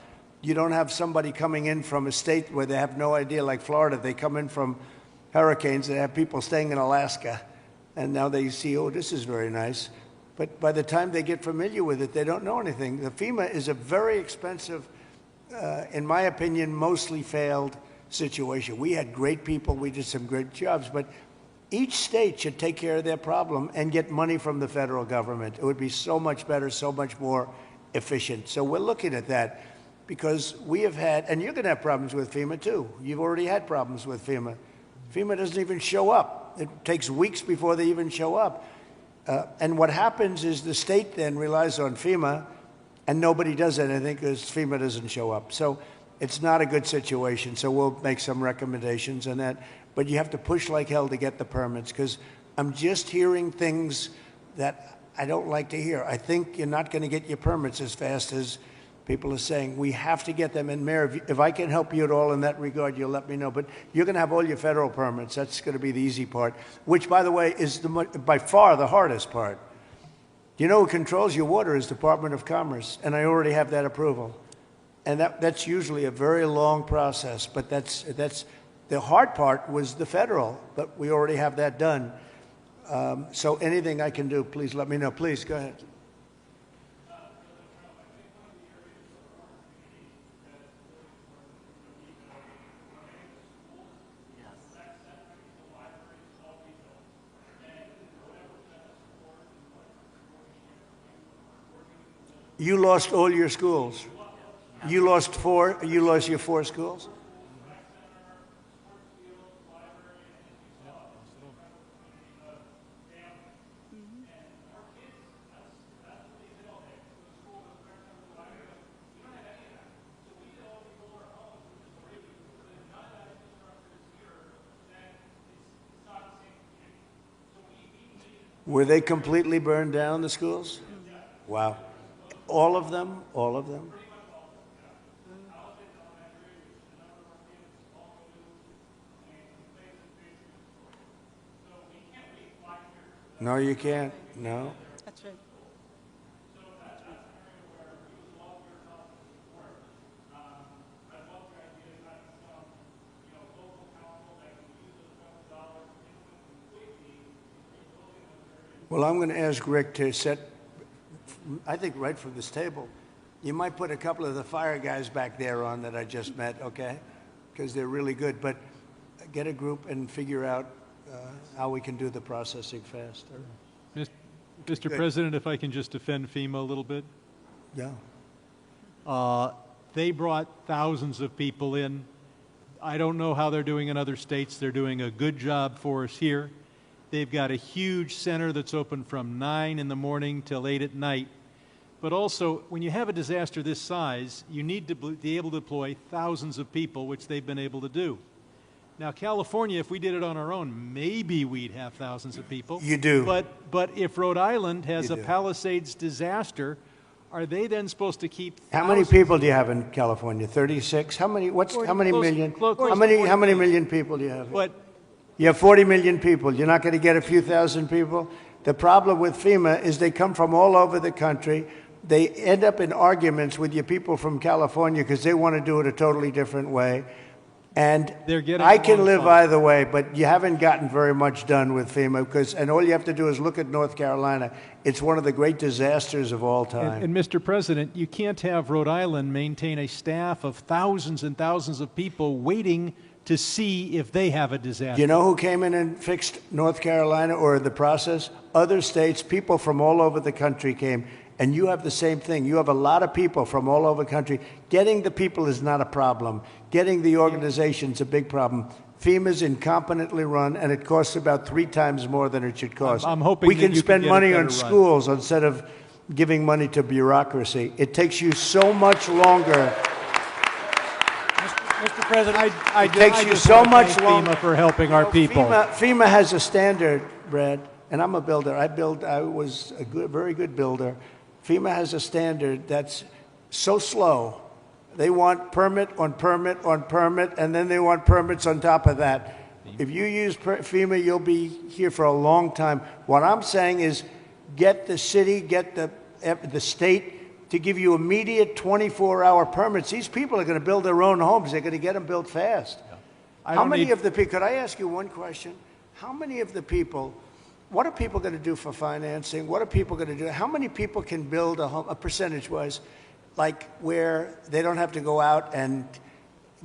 You don't have somebody coming in from a state where they have no idea, like Florida. They come in from hurricanes. They have people staying in Alaska. And now they see, oh, this is very nice. But by the time they get familiar with it, they don't know anything. The FEMA is a very expensive, in my opinion, mostly failed situation. We had great people. We did some great jobs. But each state should take care of their problem and get money from the federal government. It would be so much better, so much more efficient. So we're looking at that because we have had, and you're going to have problems with FEMA too. You've already had problems with FEMA. FEMA doesn't even show up. It takes weeks before they even show up. And what happens is the state then relies on FEMA and nobody does anything because FEMA doesn't show up. So it's not a good situation. So we'll make some recommendations on that. But you have to push like hell to get the permits because I'm just hearing things that I don't like to hear. I think you're not going to get your permits as fast as people are saying. We have to get them. And Mayor, if I can help you at all in that regard, you'll let me know. But you're going to have all your federal permits. That's going to be the easy part, which, by the way, is by far the hardest part. You know who controls your water is Department of Commerce, and I already have that approval. And that's usually a very long process, but that's the hard part was the federal, but we already have that done. So anything I can do, please let me know. Please, go ahead. You lost all your schools. You lost your 4 schools? Were they completely burned down, the schools? Wow. All of them? All of them? No, you can't. No. That's right. Well, I'm going to ask Rick to set, I think right from this table, you might put a couple of the fire guys back there on that I just met, okay? Because they're really good. But get a group and figure out how we can do the processing faster. Mr. President, if I can just defend FEMA a little bit. Yeah. They brought thousands of people in. I don't know how they're doing in other states. They're doing a good job for us here. They've got a huge center that's open from 9 in the morning till 8 at night. But also, when you have a disaster this size, you need to be able to deploy thousands of people, which they've been able to do. Now, California, if we did it on our own, maybe we'd have thousands of people. You do. But if Rhode Island has You a do. Palisades disaster, are they then supposed to keep How many thousands? people do you have in California? 36? How many? How many Close- million? close to How many 40 million people do you have? But You have 40 million people. You're not going to get a few thousand people? The problem with FEMA is they come from all over the country. They end up in arguments with your people from California because they want to do it a totally different way. And They're getting I can along live fine. either way, but you haven't gotten very much done with FEMA and all you have to do is look at North Carolina. It's one of the great disasters of all time. And Mr. President, you can't have Rhode Island maintain a staff of thousands and thousands of people waiting to see if they have a disaster. You know who came in and fixed North Carolina or the process? Other states, people from all over the country came. And you have the same thing. You have a lot of people from all over the country. Getting the people is not a problem. Getting the organization's a big problem. FEMA's incompetently run, and it costs about 3 times more than it should cost. I'm hoping we that can you can spend get it money better on run. schools instead of giving money to bureaucracy. It takes you so much longer. Mr. President, It takes you so much longer. FEMA for helping our people. FEMA has a standard, Brad, and I'm a builder. I was a very good builder. FEMA has a standard that's so slow. They want permit on permit on permit, and then they want permits on top of that. If you use FEMA, you'll be here for a long time. What I'm saying is get the city, get the state to give you immediate 24-hour permits. These people are going to build their own homes. They're going to get them built fast. How many of the people, could I ask you one question? How many of the people, what are people going to do for financing? What are people going to do? How many people can build a home, percentage-wise, like where they don't have to go out and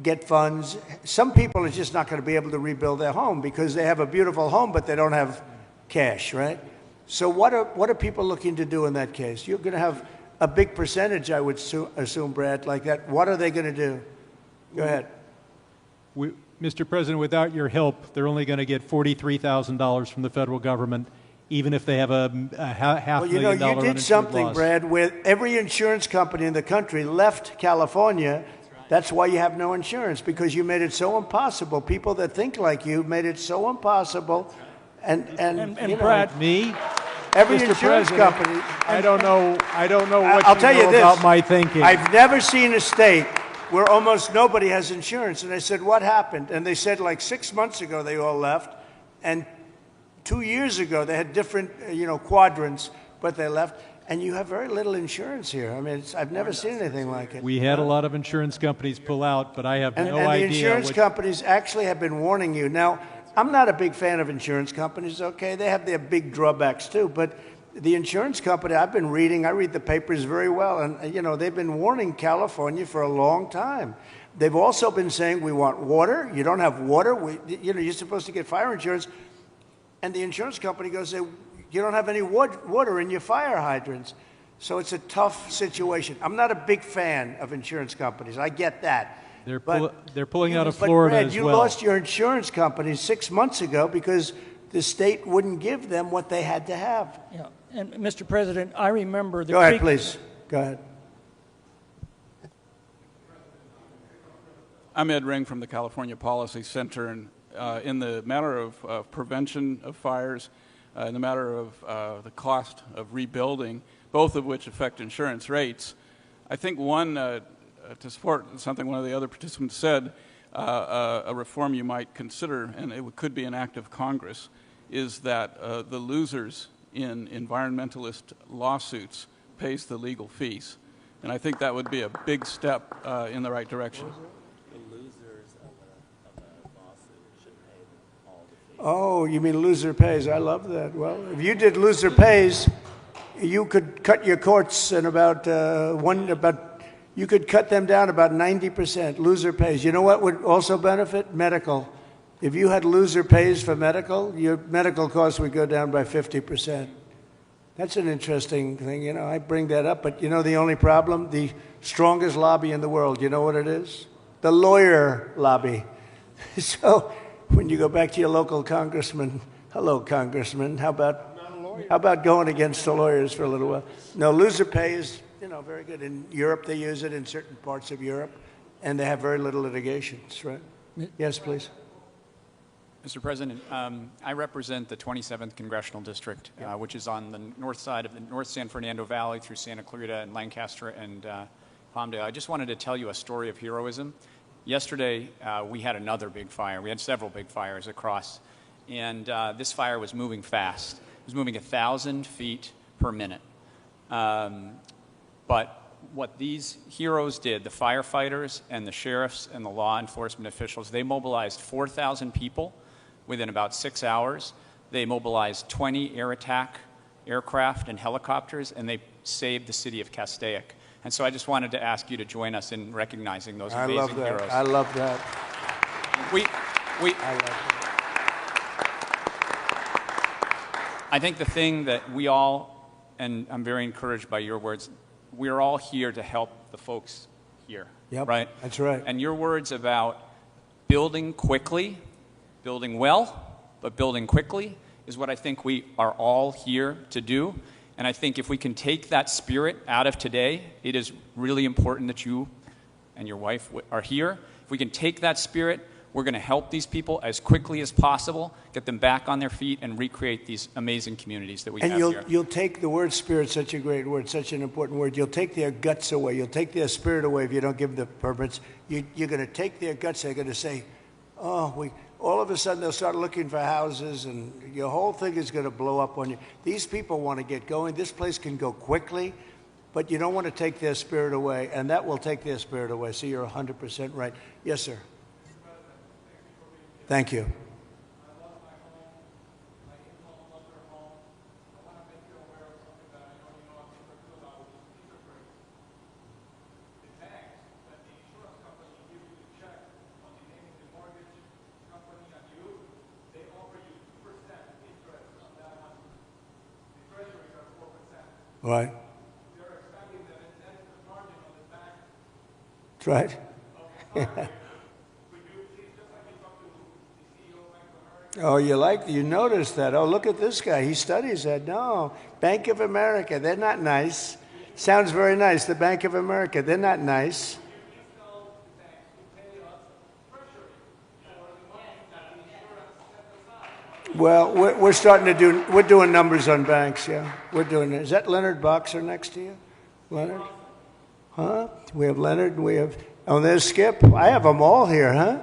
get funds? Some people are just not going to be able to rebuild their home because they have a beautiful home, but they don't have cash, right? So what are people looking to do in that case? You're going to have a big percentage, I would assume, Brad, like that. What are they going to do? Go ahead. Mr. President, without your help, they're only going to get $43,000 from the federal government, even if they have a half Well, million dollar you did uninsured something, loss. Brad, where every insurance company in the country left California. That's why you have no insurance, because you made it so impossible. People that think like you made it so impossible. And you know, Brad, Me? every Mr. insurance President, company. I don't know what I'll you tell know you this. about my thinking. I've never seen a state where almost nobody has insurance. And I said, what happened? And they said like 6 months ago they all left. And 2 years ago they had different, quadrants, but they left. And you have very little insurance here. I mean, I've never seen anything like it. We had a lot of insurance companies pull out, but I have no And idea. the insurance companies actually have been warning you. Now, I'm not a big fan of insurance companies, okay? They have their big drawbacks too, but the insurance company, I read the papers very well, and they've been warning California for a long time. They've also been saying, we want water. You don't have water. You're supposed to get fire insurance. And the insurance company goes, you don't have any water in your fire hydrants. So it's a tough situation. I'm not a big fan of insurance companies. I get that. They're pulling out of But Florida Brad, as you well. lost your insurance company 6 months ago because the state wouldn't give them what they had to have. yeah, and Mr. President, I remember the Go ahead, creek- please. Go ahead. I'm Ed Ring from the California Policy Center, and in the matter of prevention of fires, in the matter of the cost of rebuilding, both of which affect insurance rates, I think one, to support something one of the other participants said, a reform you might consider, and it could be an act of Congress, is that the losers in environmentalist lawsuits pays the legal fees. And I think that would be a big step in the right direction. Oh, you mean loser pays. I love that. Well, if you did loser pays, you could cut your courts in you could cut them down about 90%. Loser pays. You know what would also benefit? Medical. If you had loser pays for medical, your medical costs would go down by 50%. That's an interesting thing. I bring that up, but the only problem? The strongest lobby in the world, you know what it is? The lawyer lobby. So when you go back to your local congressman, Hello, Congressman. How about going against the lawyers for a little while? No, loser pay is, very good. In Europe, they use it in certain parts of Europe, and they have very little litigations, right? Yes, please. Mr. President, I represent the 27th Congressional District, which is on the north side of the North San Fernando Valley through Santa Clarita and Lancaster and Palmdale. I just wanted to tell you a story of heroism. Yesterday, we had another big fire. We had several big fires across, and this fire was moving fast. It was moving 1,000 feet per minute. But what these heroes did, the firefighters and the sheriffs and the law enforcement officials, they mobilized 4,000 people within about 6 hours. They mobilized 20 air attack aircraft and helicopters, and they saved the city of Castaic. And so I just wanted to ask you to join us in recognizing those amazing heroes. I love that. I think the thing that we all, and I'm very encouraged by your words, we're all here to help the folks here. Yep, right? That's right. And your words about building quickly, building well, but building quickly is what I think we are all here to do. And I think if we can take that spirit out of today, it is really important that you and your wife are here. If we can take that spirit, we're going to help these people as quickly as possible, get them back on their feet, and recreate these amazing communities that we have here. And you'll take the word spirit, such a great word, such an important word. You'll take their guts away. You'll take their spirit away if you don't give them the permits. You're going to take their guts. They're going to say, all of a sudden they'll start looking for houses, and your whole thing is going to blow up on you. These people want to get going. This place can go quickly, but you don't want to take their spirit away, and that will take their spirit away. So you're 100% right. Yes, sir. Thank you. Right. That's right. Oh, you noticed that. Oh, look at this guy. He studies that. No, Bank of America, they're not nice. Sounds very nice. The Bank of America, they're not nice. Well, we're doing numbers on banks, yeah. We're doing it. Is that Leonard Boxer next to you? Leonard? Huh? We have Leonard, and we have, there's Skip. I have them all here, huh?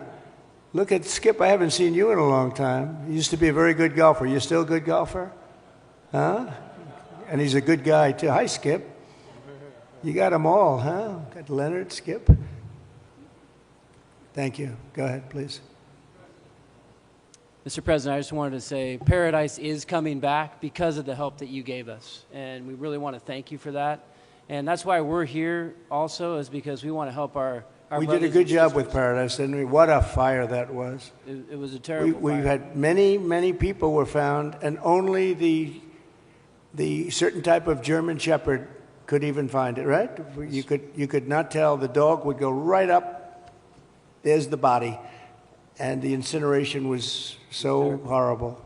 Look at Skip. I haven't seen you in a long time. You used to be a very good golfer. You still a good golfer? Huh? And he's a good guy, too. Hi, Skip. You got them all, huh? Got Leonard, Skip. Thank you. Go ahead, please. Mr. President, I just wanted to say Paradise is coming back because of the help that you gave us. And we really want to thank you for that. And that's why we're here also, is because we want to help our we did a good job with Paradise, didn't we? What a fire that was. It was a terrible fire. We've had many people were found, and only the certain type of German Shepherd could even find it, right? You could not tell. The dog would go right up. There's the body. And the incineration was so horrible.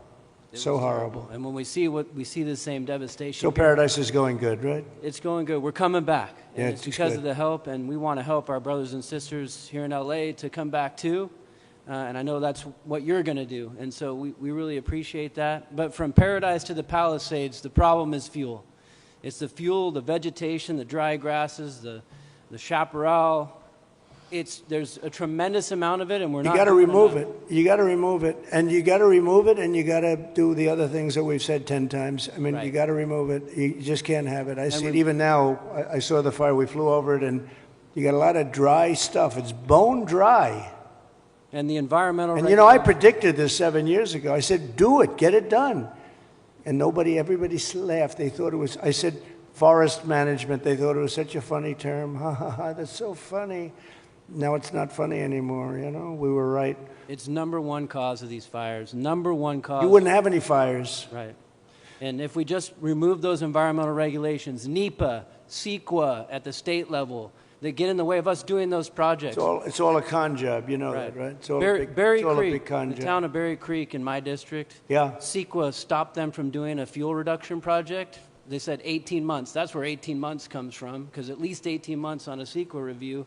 So horrible. And when we see the same devastation. So Paradise is going good, right? It's going good. We're coming back. And Yeah, it's because of the help, and we want to help our brothers and sisters here in LA to come back too. And I know that's what you're going to do. And so we really appreciate that. But from Paradise to the Palisades, the problem is fuel. It's the fuel, the vegetation, the dry grasses, the chaparral. There's a tremendous amount of it, and we're not. You got to remove it. You got to remove it, and you got to remove it, and you got to do the other things that we've said 10 times. I mean, you got to remove it. You just can't have it. I see it even now. I saw the fire. We flew over it, and you got a lot of dry stuff. It's bone dry. And the environmental. And I predicted this 7 years ago. I said, "Do it, get it done," and everybody laughed. They thought it was. I said, "Forest management." They thought it was such a funny term. Ha ha ha! That's so funny. Now it's not funny anymore, We were right. It's number one cause of these fires. Number one cause. You wouldn't have any fires. Right. And if we just remove those environmental regulations, NEPA, CEQA at the state level, that get in the way of us doing those projects. It's all a con job, you know that, right? It's all a big con the job. town of Berry Creek in my district, Yeah. CEQA stopped them from doing a fuel reduction project. They said 18 months. That's where 18 months comes from, because at least 18 months on a CEQA review.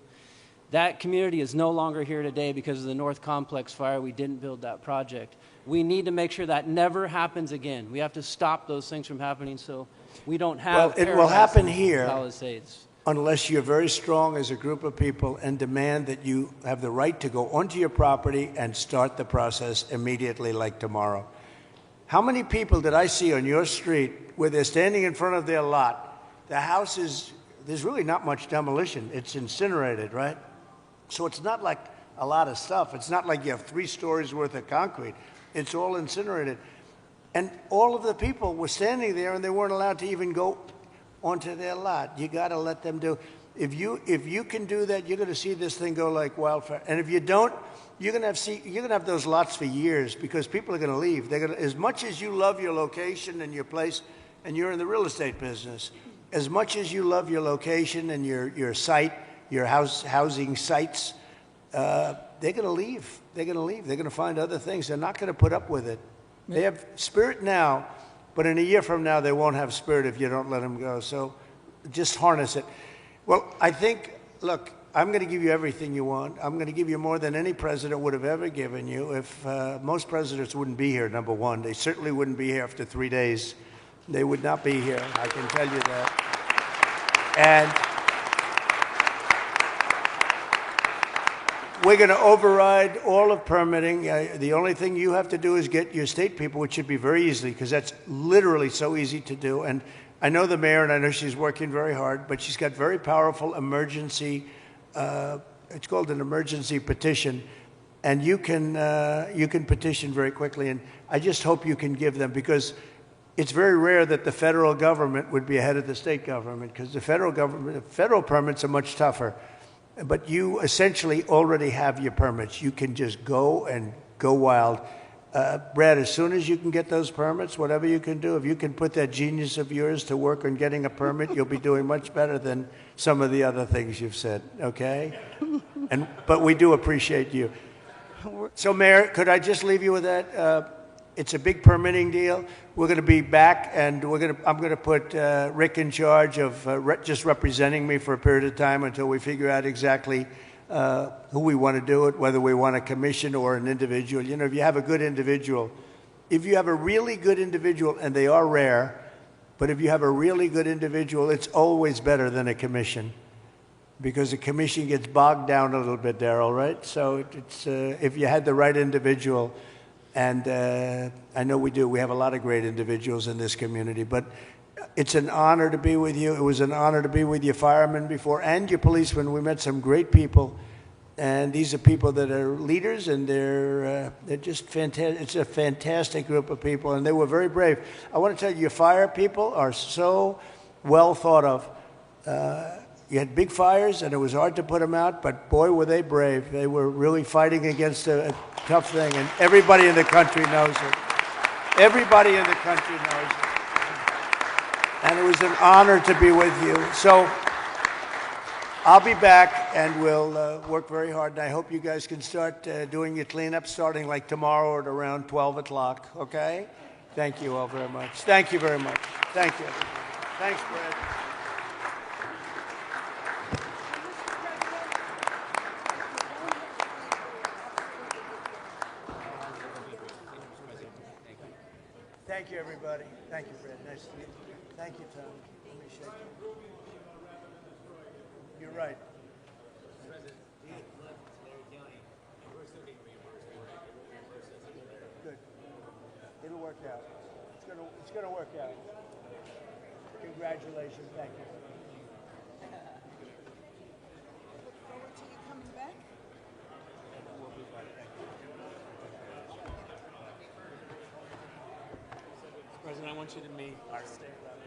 That community is no longer here today because of the North Complex fire. We didn't build that project. We need to make sure that never happens again. We have to stop those things from happening so we don't have Well, it will happen in here Palisades. unless you're very strong as a group of people and demand that you have the right to go onto your property and start the process immediately, like tomorrow. How many people did I see on your street where they're standing in front of their lot? The house is, there's really not much demolition. It's incinerated, right? So it's not like a lot of stuff. It's not like you have 3 stories worth of concrete. It's all incinerated. And all of the people were standing there and they weren't allowed to even go onto their lot. You got to let them do. If you can do that, you're going to see this thing go like wildfire. And if you don't, you're going to have those lots for years because people are going to leave. They're going to, as much as you love your location and your place, and you're in the real estate business, as much as you love your location and your site, your housing sites, they're going to leave. They're going to leave. They're going to find other things. They're not going to put up with it. They have spirit now, but in a year from now, they won't have spirit if you don't let them go. So just harness it. Well, I think, look, I'm going to give you everything you want. I'm going to give you more than any president would have ever given you. If most presidents wouldn't be here, number one. They certainly wouldn't be here after 3 days. They would not be here. I can tell you that. And we're going to override all of permitting. The only thing you have to do is get your state people, which should be very easily, because that's literally so easy to do. And I know the mayor, and I know she's working very hard, but she's got very powerful emergency, it's called an emergency petition, and you can petition very quickly. And I just hope you can give them, because it's very rare that the federal government would be ahead of the state government, because the federal permits are much tougher. But you essentially already have your permits. You can just go and go wild. Brad, as soon as you can get those permits, whatever you can do, if you can put that genius of yours to work on getting a permit, you'll be doing much better than some of the other things you've said, okay? But we do appreciate you. So, Mayor, could I just leave you with that? It's a big permitting deal. We're going to be back, and I'm going to put Rick in charge of just representing me for a period of time until we figure out exactly who we want to do it, whether we want a commission or an individual. You know, if you have a good individual, if you have a really good individual, and they are rare, but if you have a really good individual, it's always better than a commission, because a commission gets bogged down a little bit, Darrell, right? So it's if you had the right individual. And I know we do. We have a lot of great individuals in this community. But it's an honor to be with you. It was an honor to be with your firemen before and your policemen. We met some great people. And these are people that are leaders, and they're just fantastic. It's a fantastic group of people, and they were very brave. I want to tell you, your fire people are so well thought of. You had big fires, and it was hard to put them out, but boy, were they brave. They were really fighting against a tough thing, and everybody in the country knows it. Everybody in the country knows it. And it was an honor to be with you. So I'll be back, and we'll work very hard, and I hope you guys can start doing your cleanup starting like tomorrow at around 12 o'clock, okay? Thank you all very much. Thank you very much. Thank you. Thanks, Brad. Thank you, everybody. Thank you, Fred. Nice to meet you. Thank you, Tom. Let me shake you. You're right. Good. It'll work out. It's gonna work out. Congratulations. Thank you. Look forward to you coming back. We'll be back. Thank you. President, I want you to meet our state rep.